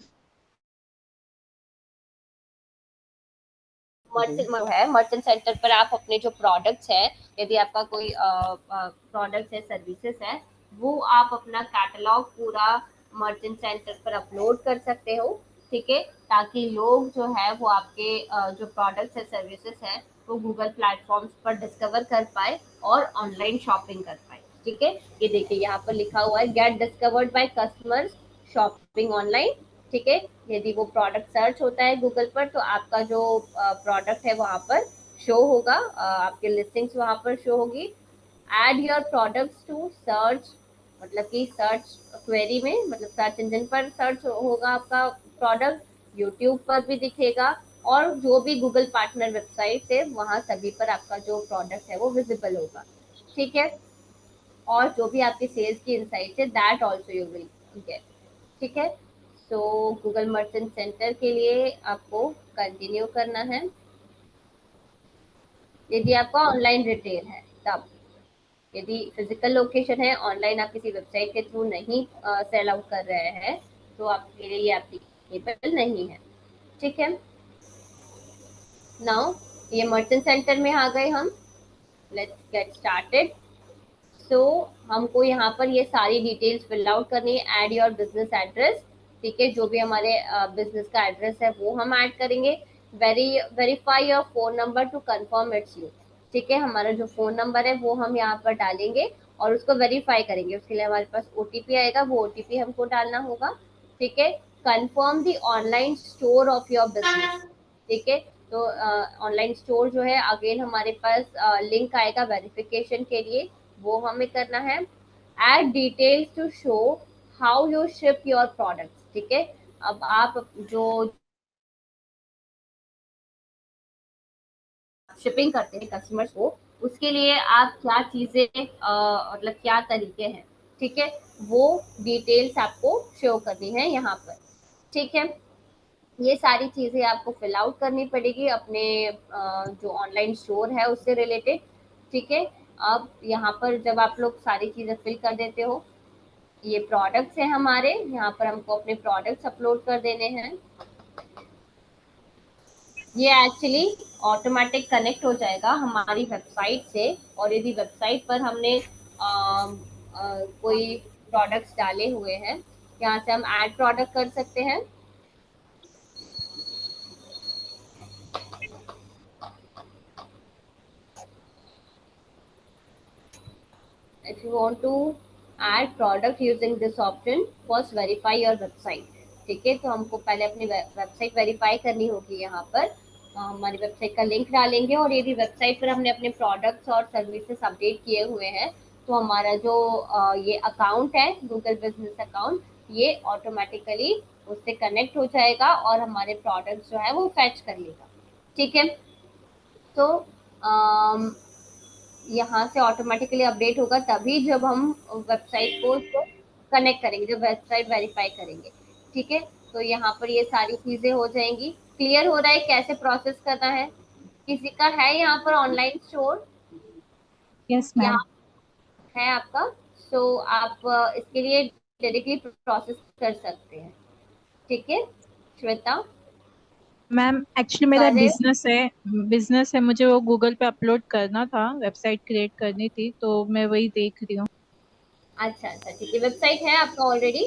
मर्चेंट सेंटर पर आप अपने जो प्रोडक्ट्स है, यदि आपका कोई प्रोडक्ट्स है, सर्विसेज है, वो आप अपना कैटलॉग पूरा मर्चेंट सेंटर पर अपलोड कर सकते हो. ठीक है, ताकि लोग जो है वो आपके जो प्रोडक्ट्स है, सर्विसेज है, वो गूगल प्लेटफॉर्म्स पर डिस्कवर कर पाए और ऑनलाइन शॉपिंग कर पाए. ठीक है, ये देखिए यहाँ पर लिखा हुआ है get discovered by customers shopping online. ठीक है, यदि वो प्रोडक्ट सर्च होता है गूगल पर तो आपका जो प्रोडक्ट है वहाँ पर शो होगा, आपके लिस्टिंग्स वहाँ पर शो होगी. Add your products to search, मतलब कि सर्च क्वेरी में, मतलब सर्च इंजन पर सर्च होगा आपका प्रोडक्ट, यूट्यूब पर भी दिखेगा, और जो भी गूगल पार्टनर वेबसाइट है वहाँ सभी पर आपका जो प्रोडक्ट है वो विजिबल होगा. ठीक है, और जो भी आपकी सेल्स की इनसाइट है that also you will get. ठीक है, तो गूगल मर्चेंट सेंटर के लिए आपको कंटिन्यू करना है. यदि आपका ऑनलाइन रिटेल है तब, यदि फिजिकल लोकेशन है, ऑनलाइन आप किसी वेबसाइट के थ्रू नहीं सेल आउट कर रहे हैं, तो आपके लिए ये एप्लीकेबल नहीं है. ठीक है, नाउ ये मर्चेंट सेंटर में आ गए हम. Let's get started. सो हमको यहाँ पर ये सारी डिटेल्स फिल आउट करनी है. Add your business address. ठीक है, जो भी हमारे बिजनेस का एड्रेस है वो हम ऐड करेंगे. Verify your phone number two confirm it's you. ठीक है, हमारा जो फोन नंबर है वो हम यहाँ पर डालेंगे और उसको वेरीफाई करेंगे. उसके लिए हमारे पास ओटीपी आएगा, वो ओटीपी हमको डालना होगा. ठीक है, confirm the online store of your business. ठीक है, तो ऑनलाइन स्टोर जो है अगेन हमारे पास लिंक आएगा वेरिफिकेशन के लिए, वो हमें करना है. Add details to show how you ship your products. ठीक है, अब आप जो शिपिंग करते हैं कस्टमर्स को, उसके लिए आप क्या चीजें मतलब क्या तरीके हैं, ठीक है, वो डिटेल्स आपको शो करनी है यहाँ पर. ठीक है, ये सारी चीजें आपको फिल आउट करनी पड़ेगी अपने जो ऑनलाइन स्टोर है उससे रिलेटेड. ठीक है, अब यहाँ पर जब आप लोग सारी चीजें फिल कर देते हो, ये प्रोडक्ट्स हैं हमारे, यहाँ पर हमको अपने प्रोडक्ट्स अपलोड कर देने हैं. ये एक्चुअली ऑटोमेटिक कनेक्ट हो जाएगा हमारी वेबसाइट से, और यदि वेबसाइट पर हमने कोई प्रोडक्ट्स डाले हुए हैं, यहाँ से हम ऐड प्रोडक्ट कर सकते हैं। If you want to add product using this option, first verify your website। ठीक है, तो हमको पहले अपनी वेबसाइट वेरीफाई करनी होगी। यहाँ पर हमारी वेबसाइट का लिंक डालेंगे, और यदि वेबसाइट पर हमने अपने प्रोडक्ट्स और सर्विसेज अपडेट किए हुए हैं तो हमारा जो ये अकाउंट है गूगल बिजनेस अकाउंट, ये ऑटोमेटिकली उससे कनेक्ट हो जाएगा और हमारे प्रोडक्ट्स जो है वो फैच कर लेगा। ठीक है, तो यहाँ से ऑटोमेटिकली अपडेट होगा तभी जब हम वेबसाइट को कनेक्ट करेंगे, जब वेबसाइट वेरीफाई करेंगे। ठीक है, तो यहाँ पर ये सारी चीजें हो जाएंगी। क्लियर हो रहा है कैसे प्रोसेस करना है? किसी का है यहाँ पर ऑनलाइन स्टोर? Yes ma'am. है आपका? सो आप इसके लिए डायरेक्टली प्रोसेस कर सकते हैं। ठीक है श्वेता? मैम एक्चुअली मेरा बिजनेस है, मुझे वो गूगल पे अपलोड करना था, वेबसाइट क्रिएट करनी थी, तो मैं वही देख रही हूँ। अच्छा अच्छा, ठीक है। वेबसाइट है आपका ऑलरेडी?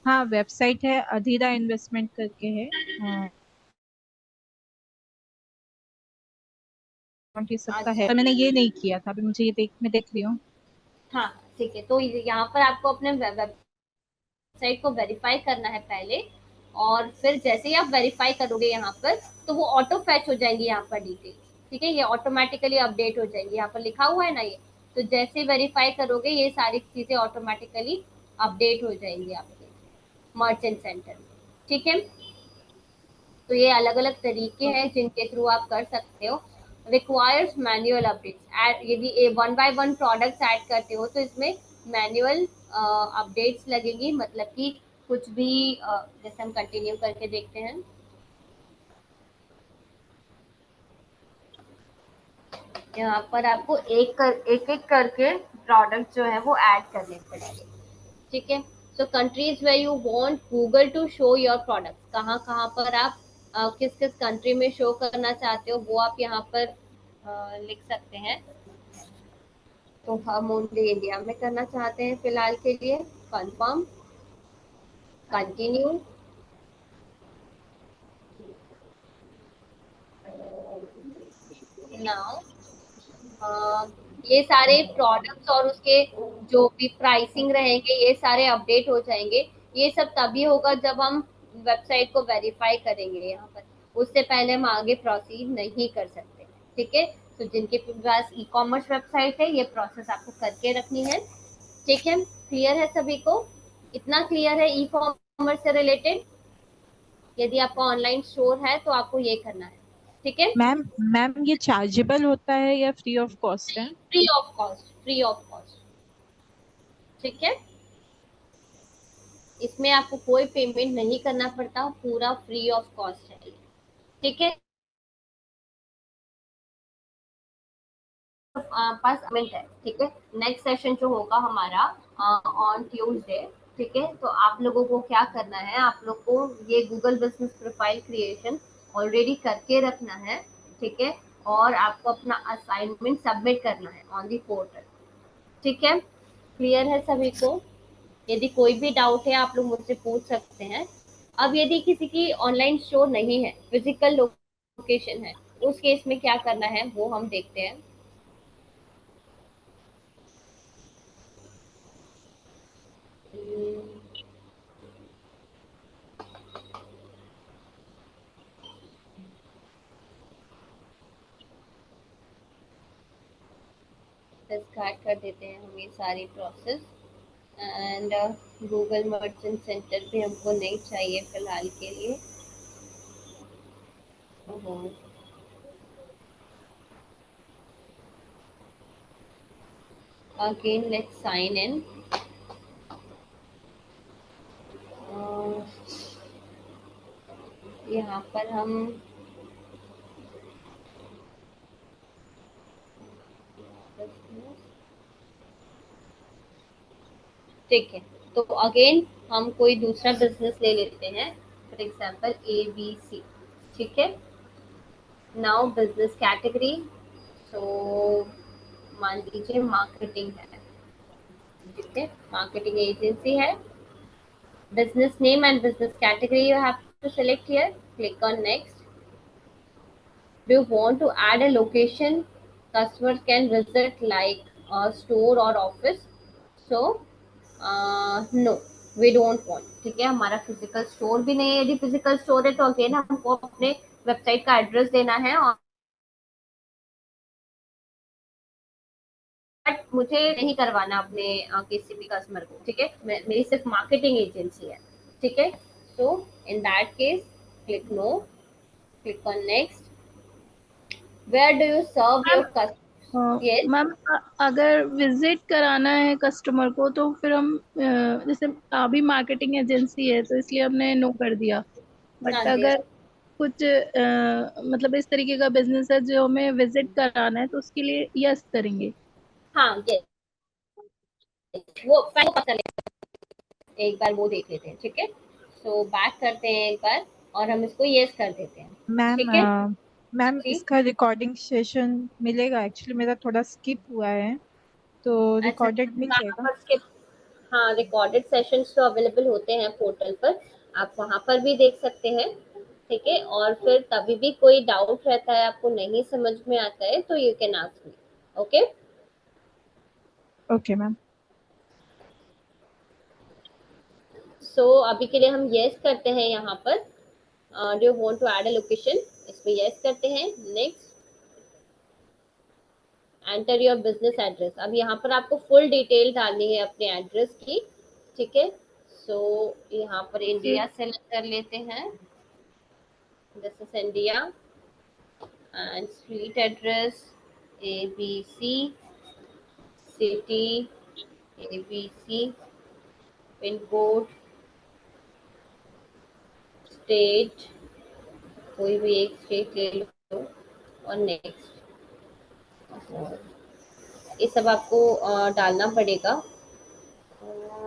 हाँ वेबसाइट है, अधीरा इन्वेस्टमेंट करके है। हाँ सबका है, पर मैंने ये नहीं किया था, अभी मुझे मैं देख रही हूँ। हाँ ठीक है, तो यहाँ पर आपको अपने वेबसाइट को वेरीफाई करना है पहले, और फिर जैसे ही आप वेरीफाई करोगे यहाँ पर, तो वो ऑटो फैच हो जाएंगी यहाँ पर डिटेल। ठीक है, ये ऑटोमेटिकली अपडेट हो जाएंगी, यहाँ पर लिखा हुआ है ना ये। तो जैसे ही वेरीफाई करोगे ये सारी चीजें ऑटोमेटिकली अपडेट हो जाएंगी आपके मर्चेंट सेंटर में। ठीक है, तो ये अलग अलग तरीके हैं जिनके थ्रू आप कर सकते हो। रिक्वायर्स मैनुअल अपडेट्स, यदि 1 बाय 1 प्रोडक्ट्स ऐड करते हो तो इसमें मैनुअल अपडेट्स लगेगी, मतलब कि कुछ भी जैसे हम कंटिन्यू करके देखते हैं। यहाँ पर आपको एक एक करके प्रोडक्ट जो है वो ऐड करने पड़ेंगे। ठीक है, so countries where you want Google to show your product, कहाँ कहाँ पर आप किस किस कंट्री में शो करना चाहते हो वो आप यहाँ पर लिख सकते हैं। तो हम ओनली इंडिया में करना चाहते हैं फिलहाल के लिए। Confirm, continue. नाउ ये सारे प्रोडक्ट्स और उसके जो भी प्राइसिंग रहेंगे ये सारे अपडेट हो जाएंगे। ये सब तभी होगा जब हम वेबसाइट को वेरीफाई करेंगे यहाँ पर, उससे पहले हम आगे प्रोसीड नहीं कर सकते। ठीक है, तो जिनके पास ई कॉमर्स वेबसाइट है ये प्रोसेस आपको करके रखनी है। ठीक है, क्लियर है सभी को? इतना क्लियर है ई कॉमर्स से रिलेटेड? यदि आपका ऑनलाइन स्टोर है तो आपको ये करना है। ठीक है, मैम मैम ये चार्जेबल होता है या फ्री ऑफ कॉस्ट है? Free of cost, free of cost. ठीक है, इसमें आपको कोई पेमेंट नहीं करना पड़ता, पूरा फ्री ऑफ कॉस्ट है। ठीक है, पास पेमेंट है। ठीक है, नेक्स्ट सेशन जो होगा हमारा ऑन ट्यूसडे। ठीक है, तो आप लोगों को क्या करना है, आप लोग को ये Google business profile creation already करके रखना है। ठीक है, और आपको अपना असाइनमेंट सबमिट करना है ऑन दी पोर्टल। ठीक है, क्लियर है सभी को? यदि कोई भी डाउट है आप लोग मुझसे पूछ सकते हैं। अब यदि किसी की ऑनलाइन स्टोर नहीं है, फिजिकल लोकेशन है, उस केस में क्या करना है वो हम देखते हैं। स्टार्ट कर देते हैं हम ये सारी process. And Google Merchant Center भी हमको नहीं चाहिए फिलहाल के लिए। Again let's sign in. यहाँ पर हम ठीक है, तो अगेन हम कोई दूसरा बिजनेस ले लेते हैं, फॉर एग्जांपल ABC। ठीक है, नाउ बिजनेस कैटेगरी, तो मान लीजिए मार्केटिंग है। ठीक है, मार्केटिंग एजेंसी है, business name and business category you have to select here. Click on next. Do you want to add a location customers can visit like a store or office? So no, we don't want. ठीक है, हमारा physical store भी नहीं है। यदि physical store है तो again हमको अपने वेबसाइट का एड्रेस देना है, और बट मुझे नहीं करवाना अपने किसी भी कस्टमर को। ठीक है, मेरी सिर्फ मार्केटिंग एजेंसी है। ठीक है, so in that case click no, click on next. Where do you serve your customer? Yes, ma'am अगर विजिट कराना है कस्टमर को तो फिर हम जैसे अभी मार्केटिंग एजेंसी है तो इसलिए हमने नो कर दिया, हाँ बट जी, अगर कुछ मतलब इस तरीके का बिजनेस है जो हमें विजिट कराना है तो उसके लिए यस करेंगे। हाँ यस, वो पहले पता एक बार वो देख लेते हैं। ठीक है, सो बैक करते हैं एक बार और हम इसको यस कर देते हैं। मैम ठीक है मैम जी, इसका रिकॉर्डिंग सेशन मिलेगा? एक्चुअली मेरा थोड़ा स्किप हुआ है तो अच्छा, रिकॉर्डेड मिल कहाँ जाएगा? पर skip? हाँ, रिकॉर्डेड सेशंस तो अवेलेबल होते हैं पोर्टल पर, आप वहां पर भी देख सकते हैं। ठीक है, और फिर कभी भी कोई डाउट रहता है, आपको नहीं समझ में आता है, तो you can ask me. Okay, okay ma'am. So अभी के लिए हम यस करते हैं यहाँ पर। Do you want to add a location, इसमें यस करते हैं। Next, enter your business address. अब यहाँ पर आपको फुल डिटेल डालनी है अपने एड्रेस की। ठीक है, सो यहाँ पर इंडिया सेलेक्ट कर लेते हैं। This is India and street address ABC, city ABC, pin code, state, कोई भी एक स्टेट ले लो, और नेक्स्ट। ये सब आपको डालना पड़ेगा।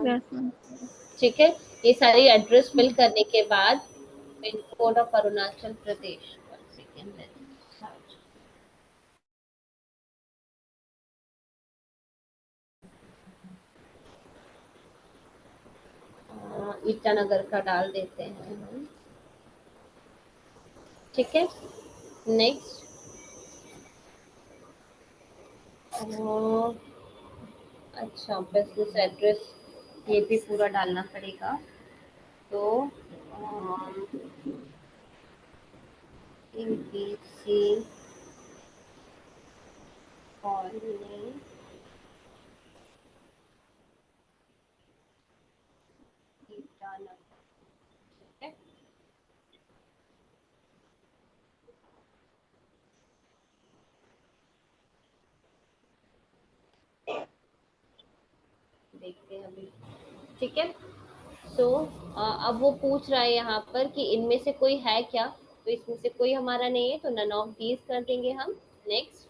Yes ma'am. ठीक है, ये सारी एड्रेस फिल करने के बाद pin code of Arunachal Pradesh, second, Itanagar का डाल देते हैं हम। ठीक है, नेक्स्ट, अच्छा बिजनेस एड्रेस ये भी पूरा डालना पड़ेगा। तो ABC कॉलोनी, ईटानगर। ठीक है, देखते हैं अभी। ठीक है, सो अब वो पूछ रहा है यहाँ पर कि इनमें से कोई है क्या, तो इसमें से कोई हमारा नहीं है, तो नन ऑफ दीज कर देंगे हम। Next,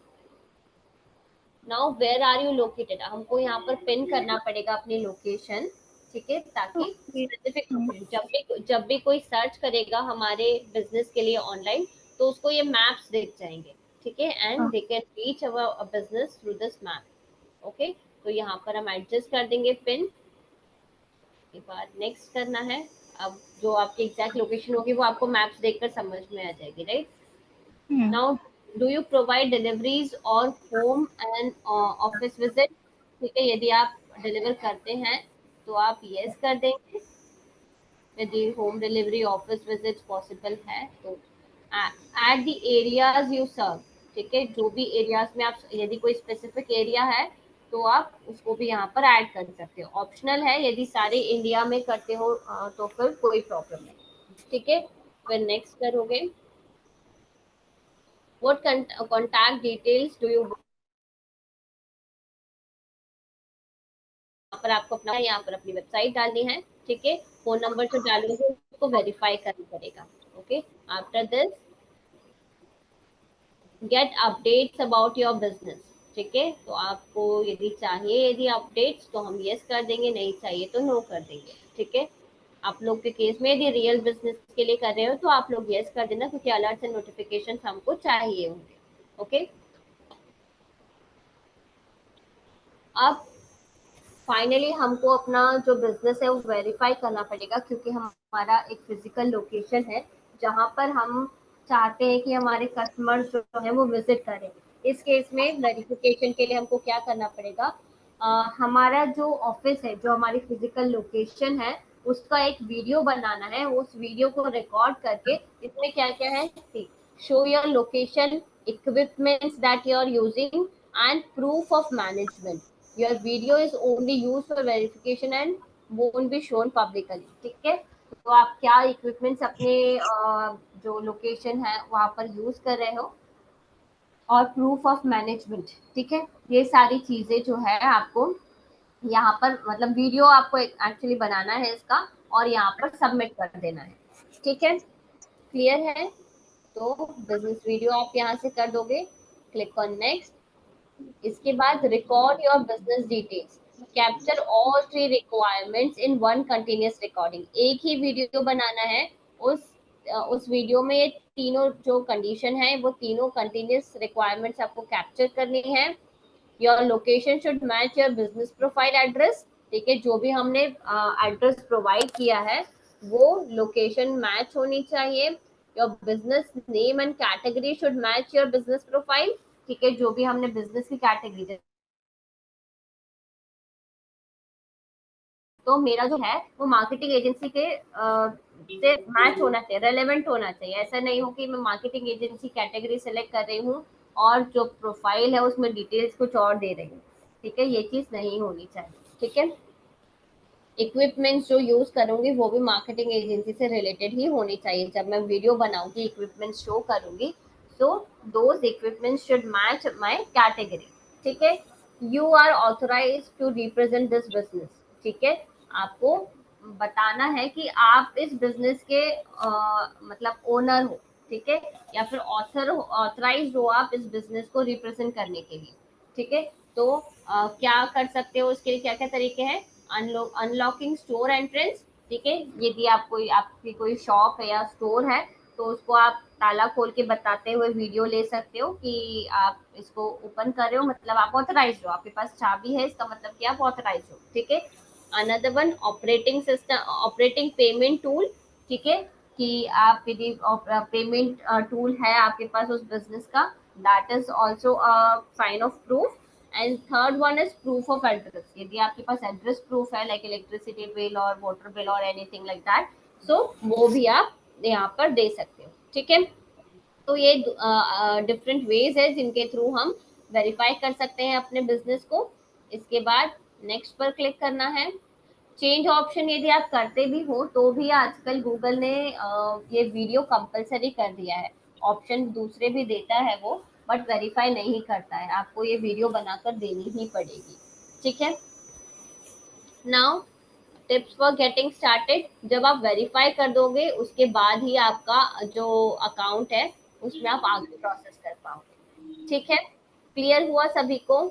now where are you located, हमको यहाँ पर पिन करना पड़ेगा अपनी लोकेशन। ठीक है, ताकि स्पेसिफिक लोकेशन, जब भी कोई सर्च करेगा हमारे बिजनेस के लिए ऑनलाइन, तो उसको ये मैप्स दिख जाएंगे। ठीक है, and they can reach our business through this map. Okay, तो यहाँ पर हम एडजस्ट कर देंगे पिन के बाद नेक्स्ट करना है। अब जो आपकी एग्जैक्ट लोकेशन होगी वो आपको मैप्स देखकर समझ में आ जाएगी, right? Now, do you provide deliveries और होम एंड ऑफिस विजिट? ठीक है, यदि आप डिलीवर करते हैं तो आप यस कर देंगे। यदि home delivery office visit possible है तो at the areas you serve. ठीक है, जो भी एरियाज में आप, यदि कोई स्पेसिफिक एरिया है तो आप उसको भी यहाँ पर ऐड कर सकते हो। ऑप्शनल है, यदि सारे इंडिया में करते हो तो फिर कोई प्रॉब्लम नहीं। ठीक है, फिर नेक्स्ट करोगे। What contact details do you, यहाँ पर आपको अपना, यहाँ पर अपनी वेबसाइट डालनी है। ठीक है, फोन नंबर जो डालोगे उसको वेरीफाई करना पड़ेगा। Okay, after this gate updates about your business. ठीक है, तो आपको यदि चाहिए, यदि अपडेट्स तो हम यस कर देंगे, नहीं चाहिए तो नो कर देंगे। ठीक है, आप लोग के केस में यदि रियल बिजनेस के लिए कर रहे हो तो आप लोग यस कर देना, क्योंकि अलर्ट एंड नोटिफिकेशन हमको चाहिए होंगे। ओके, अब फाइनली हमको अपना जो बिजनेस है वो वेरीफाई करना पड़ेगा, क्योंकि हमारा एक फिजिकल लोकेशन है जहाँ पर हम चाहते हैं कि हमारे कस्टमर्स जो है वो विजिट करें। इस केस में वेरिफिकेशन के लिए हमको क्या करना पड़ेगा, हमारा जो ऑफिस है, जो हमारी फिजिकल लोकेशन है, उसका एक वीडियो बनाना है। उस वीडियो को रिकॉर्ड करके इसमें क्या क्या है, show your location, equipments that you are using and proof of management. Your video is only use for verification and won't be shown publicly. ठीक है, तो आप क्या इक्विपमेंट्स अपने जो लोकेशन है वहां पर यूज कर रहे हो, और प्रूफ ऑफ मैनेजमेंट। ठीक है, ये सारी चीजें जो है आपको यहाँ पर, मतलब वीडियो आपको एक्चुअली बनाना है इसका, और यहाँ पर सबमिट कर देना है। ठीक है, क्लियर है? तो बिजनेस वीडियो आप यहाँ से कर दोगे, क्लिक ऑन नेक्स्ट। इसके बाद record your business details, capture all 3 requirements in one continuous recording. एक ही वीडियो बनाना है, उस वीडियो में ये तीनों जो कंडीशन है, वो तीनों कंटिन्यूअस रिक्वायरमेंट्स आपको कैप्चर करनी है। Your location should match your business profile address. ठीक है, जो भी हमने एड्रेस प्रोवाइड किया है वो लोकेशन मैच होनी चाहिए। Your business name and category should match your business profile. ठीक है, जो भी हमने बिजनेस की कैटेगरी, तो मेरा जो है वो मार्केटिंग एजेंसी के से मैच होना चाहिए, रेलेवेंट होना चाहिए। ऐसा नहीं हो कि मैं मार्केटिंग एजेंसी कैटेगरी सेलेक्ट कर रही हूँ और जो प्रोफाइल है उसमें डिटेल्स कुछ और दे रही हूँ। ठीक है, ये चीज नहीं होनी चाहिए। ठीक है, इक्विपमेंट्स जो यूज करूंगी वो भी मार्केटिंग एजेंसी से रिलेटेड ही होनी चाहिए। जब मैं वीडियो बनाऊंगी, इक्विपमेंट्स शो करूंगी, तो those equipments should match my category. ठीक है, you are authorised to represent this business. ठीक है, आपको बताना है कि आप इस बिजनेस के मतलब ओनर हो। ठीक है, या फिर ऑथराइज्ड हो आप इस बिजनेस को रिप्रेजेंट करने के लिए। ठीक है, तो क्या कर सकते हो, उसके लिए क्या क्या तरीके हैं, अनलॉकिंग स्टोर एंट्रेंस। ठीक है, यदि आपकी कोई शॉप है या स्टोर है, तो उसको आप ताला खोल के बताते हुए वीडियो ले सकते हो कि आप इसको ओपन कर रहे हो, मतलब आप ऑथराइज हो, आपके पास चाबी है, इसका मतलब कि आप ऑथराइज हो। ठीक है, another one operating system, operating payment tool. ठीक है, कि आप यदि पेमेंट टूल है आपके पास उस बिजनेस का, that is also a sign of proof. And third one is proof of address. यदि आपके पास एड्रेस प्रूफ है, लाइक इलेक्ट्रिसिटी बिल और वाटर बिल और एनीथिंग लाइक दैट, सो वो भी आप यहाँ पर दे सकते हो। ठीक है, तो ये डिफरेंट वेज है जिनके थ्रू हम वेरीफाई कर सकते हैं अपने बिजनेस को। इसके बाद नेक्स्ट पर क्लिक करना है। चेंज ऑप्शन यदि आप करते भी हो तो भी आजकल गूगल ने ये वीडियो कंपलसरी कर दिया है। ऑप्शन दूसरे भी देता है वो, बट वेरीफाई नहीं करता है, आपको ये वीडियो बनाकर देनी ही पड़ेगी। ठीक है, now tips for getting started. जब आप वेरीफाई कर दोगे उसके बाद ही आपका जो अकाउंट है उसमें आप आगे प्रोसेस कर पाओगे। ठीक है, क्लियर हुआ सभी को?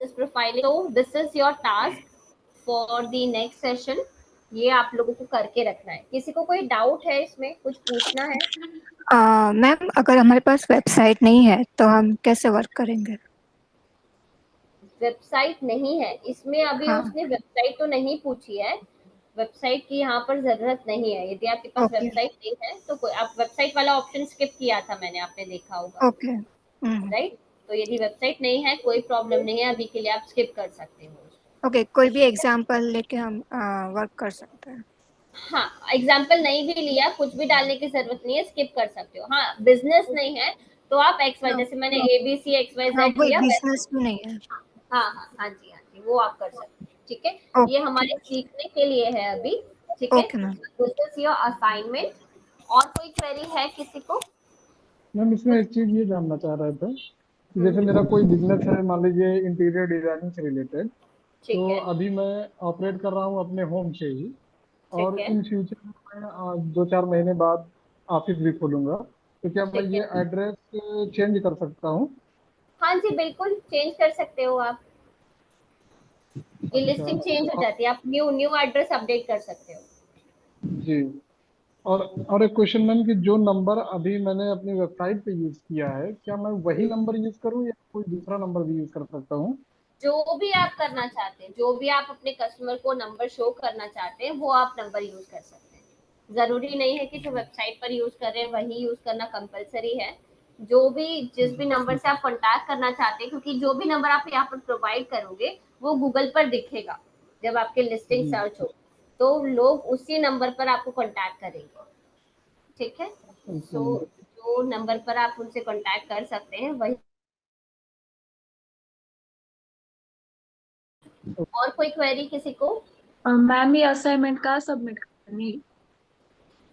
दिस प्रोफाइलिंग, तो this is your task for the next session. ये आप लोगों को करके रखना है। किसी को कोई डाउट है, इसमें कुछ पूछना है? मैम, अगर हमारे पास वेबसाइट नहीं है तो हम कैसे वर्क करेंगे? वेबसाइट नहीं है इसमें अभी? हाँ। उसने वेबसाइट तो नहीं पूछी है, वेबसाइट की यहाँ पर जरूरत नहीं है। यदि आपके पास ओके वेबसाइट नहीं है तो कोई, आप वेबसाइट वाला ऑप्शन स्किप किया था मैंने, आपने देखा होगा, ओके। राइट? तो यदि वेबसाइट नहीं है कोई प्रॉब्लम नहीं है, अभी के लिए आप स्किप कर सकते हो। ओके, कोई भी एग्जांपल लेके हम वर्क कर सकते हैं? हाँ, एग्जाम्पल नहीं भी लिया, कुछ भी डालने की जरूरत नहीं है, स्किप कर सकते हो। हाँ, बिजनेस नहीं है तो आप एक्स वाई, जैसे मैंने ABC XYZ हाँ, वही लिया वैसे। बिजनेस भी नहीं है। हाँ हाँ हाँ जी, हाँ जी, वो आप कर सकते हैं। ठीक है, ये ओके। हमारे सीखने के लिए है अभी। ठीक है, okay ma'am. This is your assignment. और कोई क्वेरी है किसी को? मैम इसमें एक चीज ये जानना चाह रहे थे कि जैसे हम्म, मेरा कोई बिजनेस है, मान लीजिए इंटीरियर डिजाइनिंग से रिलेटेड, तो ठीक है, अभी मैं ऑपरेट कर रहा हूँ अपने होम से ही, ठीक और है, इन फ्यूचर में मैं 2-4 महीने बाद ऑफिस भी खोलूंगा, तो क्या मैं ठीक है। ये एड्रेस चेंज कर सकता हूँ? हाँ जी, बिल्कुल चेंज कर सकते हो आप। ये अच्छा। लिस्टिंग चेंज हो जाती है, आप न्यू न्यू एड्रेस अपडेट कर सकते हो। जी। और एक क्वेश्चन मैम कि जो नंबर अभी मैंने अपनी वेबसाइट पे यूज किया है, क्या मैं वही नंबर यूज करूं या कोई दूसरा नंबर भी यूज कर सकता हूँ? जो भी आप करना चाहते हैं, जो भी आप अपने कस्टमर को नंबर शो करना चाहते हैं, वो आप नंबर यूज कर सकते हैं। जरूरी नहीं है कि जो वेबसाइट पर यूज कर रहे हैं वही यूज करना कंपलसरी है। जो भी जिस भी नंबर से आप कांटेक्ट करना चाहते हैं, क्योंकि जो भी नंबर आप यहाँ पर प्रोवाइड करोगे वो गूगल पर दिखेगा जब आपके लिस्टिंग जी। सर्च हो, तो लोग उसी नंबर पर आपको कांटेक्ट करेंगे। ठीक है, ओके सो मैम। जो नंबर पर आप उनसे कांटेक्ट कर सकते हैं वही। और कोई क्वेरी किसी को? मैम ये असाइनमेंट कहाँ सबमिट करनी?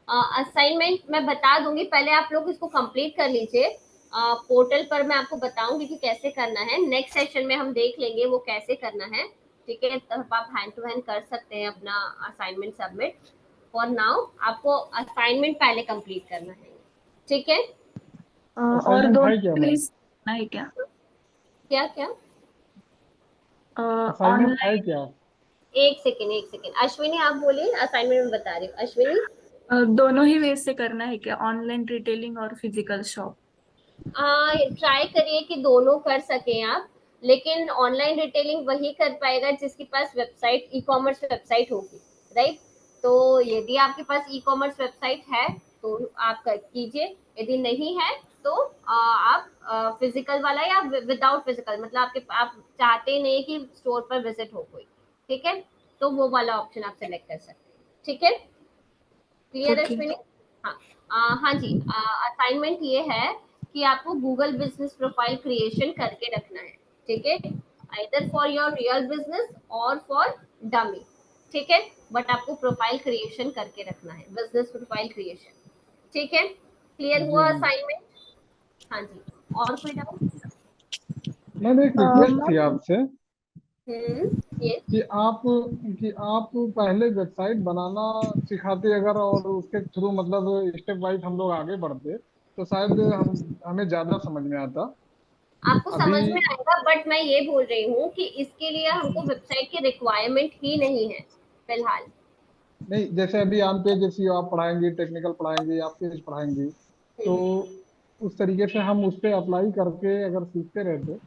असाइनमेंट मैं बता दूंगी, पहले आप लोग इसको कंप्लीट कर लीजिए। पोर्टल पर मैं आपको बताऊंगी कि कैसे करना है, नेक्स्ट सेशन में हम देख लेंगे वो कैसे करना है। ठीक है, तब आप हैंड टू हैंड कर सकते हैं अपना असाइनमेंट सबमिट। फॉर नाउ आपको असाइनमेंट पहले कंप्लीट करना है। ठीक है, और असाइनमेंट दो है क्या मैम? करना है क्या? क्या क्या? असाइनमेंट है ऑनलाइन क्या? एक सेकेंड अश्विनी, आप बोलिए, असाइनमेंट में बता रही हूँ। अश्विनी, दोनों ही वे से करना है क्या, ऑनलाइन रिटेलिंग और फिजिकल शॉप? ट्राई करिए कि दोनों कर सकें आप, लेकिन ऑनलाइन रिटेलिंग वही कर पाएगा जिसके पास वेबसाइट, ई कॉमर्स वेबसाइट होगी, राइट? तो यदि आपके पास ई कॉमर्स वेबसाइट है तो आप कीजिए, यदि नहीं है तो आप फिजिकल वाला या विदाउट फिजिकल, मतलब आप चाहते ही नहीं कि स्टोर पर विजिट हो कोई, ठीक है, तो वो वाला ऑप्शन आप सेलेक्ट कर सकते हैं। ठीक है, क्लियर ओके। अश्विनी? हाँ, हाँ जी। असाइनमेंट ये है कि आपको गूगल बिजनेस प्रोफाइल क्रिएशन करके रखना है। ठीक है, either for your real business और फॉर डमी। ठीक है, बट आपको प्रोफाइल क्रिएशन करके रखना है, बिजनेस प्रोफाइल क्रिएशन। ठीक है, क्लियर जी हुआ मैम। असाइनमेंट? हाँ जी, और कोई डाउट? मैम एक रिक्वेस्ट थी मैम आपसे ये कि आप कि आप पहले वेबसाइट बनाना सिखाते अगर, और उसके थ्रू मतलब स्टेप वाइज हम लोग आगे बढ़ते तो शायद हम हमें ज्यादा समझ में आता। आपको अभी समझ में आएगा, बट मैं ये बोल रही हूँ कि इसके लिए हमको वेबसाइट की रिक्वायरमेंट ही नहीं है फिलहाल। नहीं, जैसे अभी ऑन पेज जैसी आप पढ़ाएंगे, टेक्निकल पढ़ाएंगे, आप पेज पढ़ाएंगे, तो उस तरीके से हम उस पर अप्लाई करके अगर सीखते रहते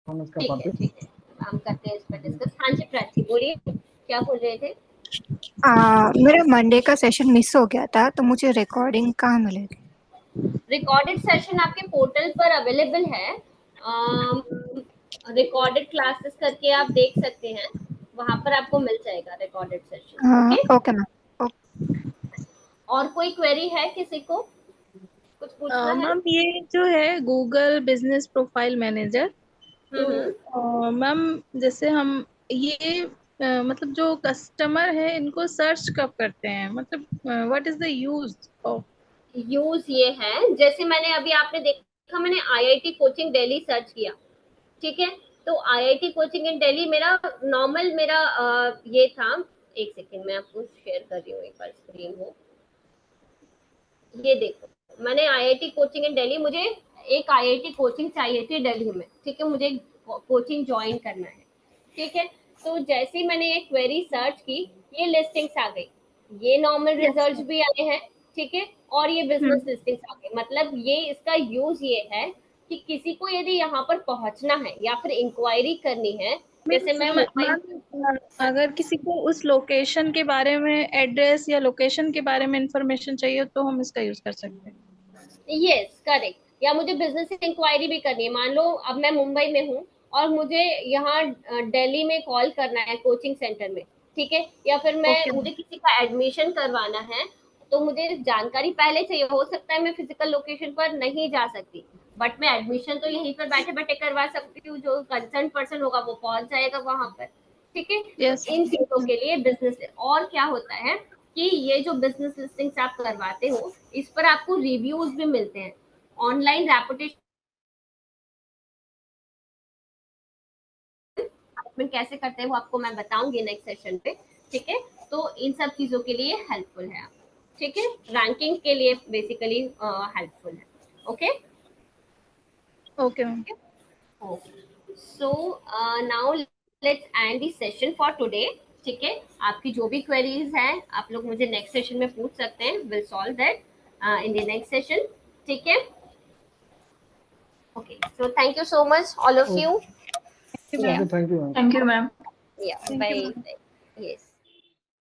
हम इसका ठीक है, पाते। ठीक है, हम करते हैं इस पर डिस्कस। हाँ जी प्राची, बोलिए, क्या बोल रहे थे? मेरा मंडे का सेशन मिस हो गया था, तो मुझे रिकॉर्डिंग कहाँ मिलेगी? रिकॉर्डेड सेशन आपके पोर्टल पर अवेलेबल है। रिकॉर्डेड क्लासेस करके आप देख सकते हैं, वहां पर आपको मिल जाएगा recorded session. Okay, okay ma'am. और कोई क्वेरी है किसी को, कुछ पूछना है? मैम ये जो है गूगल बिजनेस प्रोफाइल मैनेजर, हम्म। तो मैम जैसे हम ये मतलब जो कस्टमर है इनको सर्च कब करते हैं, मतलब what is the use of? Use ये है, जैसे मैंने अभी आपने देखा, मैंने आईआईटी कोचिंग दिल्ली सर्च किया। ठीक है, तो आईआईटी कोचिंग इन दिल्ली मेरा नॉर्मल, मेरा ये था। एक सेकेंड मैं आपको शेयर कर रही हूँ एक बार स्क्रीन को। ये देखो, मैंने आईआईटी कोचिंग इन दिल्ली, मुझे एक आईआईटी कोचिंग चाहिए थी दिल्ली में। ठीक है, मुझे कोचिंग ज्वाइन करना है। ठीक है, तो जैसे ही मैंने ये क्वेरी सर्च की, ये लिस्टिंग्स आ गई, ये नॉर्मल यस। रिजल्ट्स भी आए हैं। ठीक है, और ये बिजनेस हम्म। लिस्टिंग्स आ गई। मतलब ये इसका यूज ये है कि किसी को यदि यहाँ पर पहुंचना है या फिर इंक्वायरी करनी है, जैसे मीन्स मैं मुंबई। मैम अगर किसी को उस लोकेशन के बारे में, एड्रेस या लोकेशन के बारे में इंफॉर्मेशन चाहिए तो हम इसका यूज कर सकते हैं। यस करेक्ट, या मुझे बिजनेस इंक्वायरी भी करनी है, मान लो अब मैं मुंबई में हूँ और मुझे यहाँ दिल्ली में कॉल करना है कोचिंग सेंटर में। ठीक है, या फिर ओके मुझे मैम। किसी का एडमिशन करवाना है, तो मुझे जानकारी पहले चाहिए। हो सकता है मैं फिजिकल लोकेशन पर नहीं जा सकती, बट मैं एडमिशन तो यहीं पर बैठे बैठे करवा सकती हूँ, जो कंसर्न पर्सन होगा वो पहुंच जाएगा वहां पर। ठीक है, तो यस। इन चीजों के लिए बिजनेस। और क्या होता है कि ये जो बिजनेस लिस्टिंग्स आप करवाते हो, इस पर आपको रिव्यूज भी मिलते हैं, ऑनलाइन रेपुटेशन कैसे करते हैं वो आपको मैं बताऊंगी नेक्स्ट सेशन पे। ठीक है, तो इन सब चीजों के लिए हेल्पफुल है आप। ठीक है, रैंकिंग के लिए बेसिकली हेल्पफुल है। Okay, okay ma'am. okay. So now let's end the session for today. ठीक है, आपकी जो भी क्वेरीज हैं आप लोग मुझे नेक्स्ट सेशन में पूछ सकते हैं, will solve that in the next session, ठीक है। Okay, so thank you so much all of you. Thank you ma'am. Thank you, ma'am. Yeah, Thank you, bye. ma'am. Yes.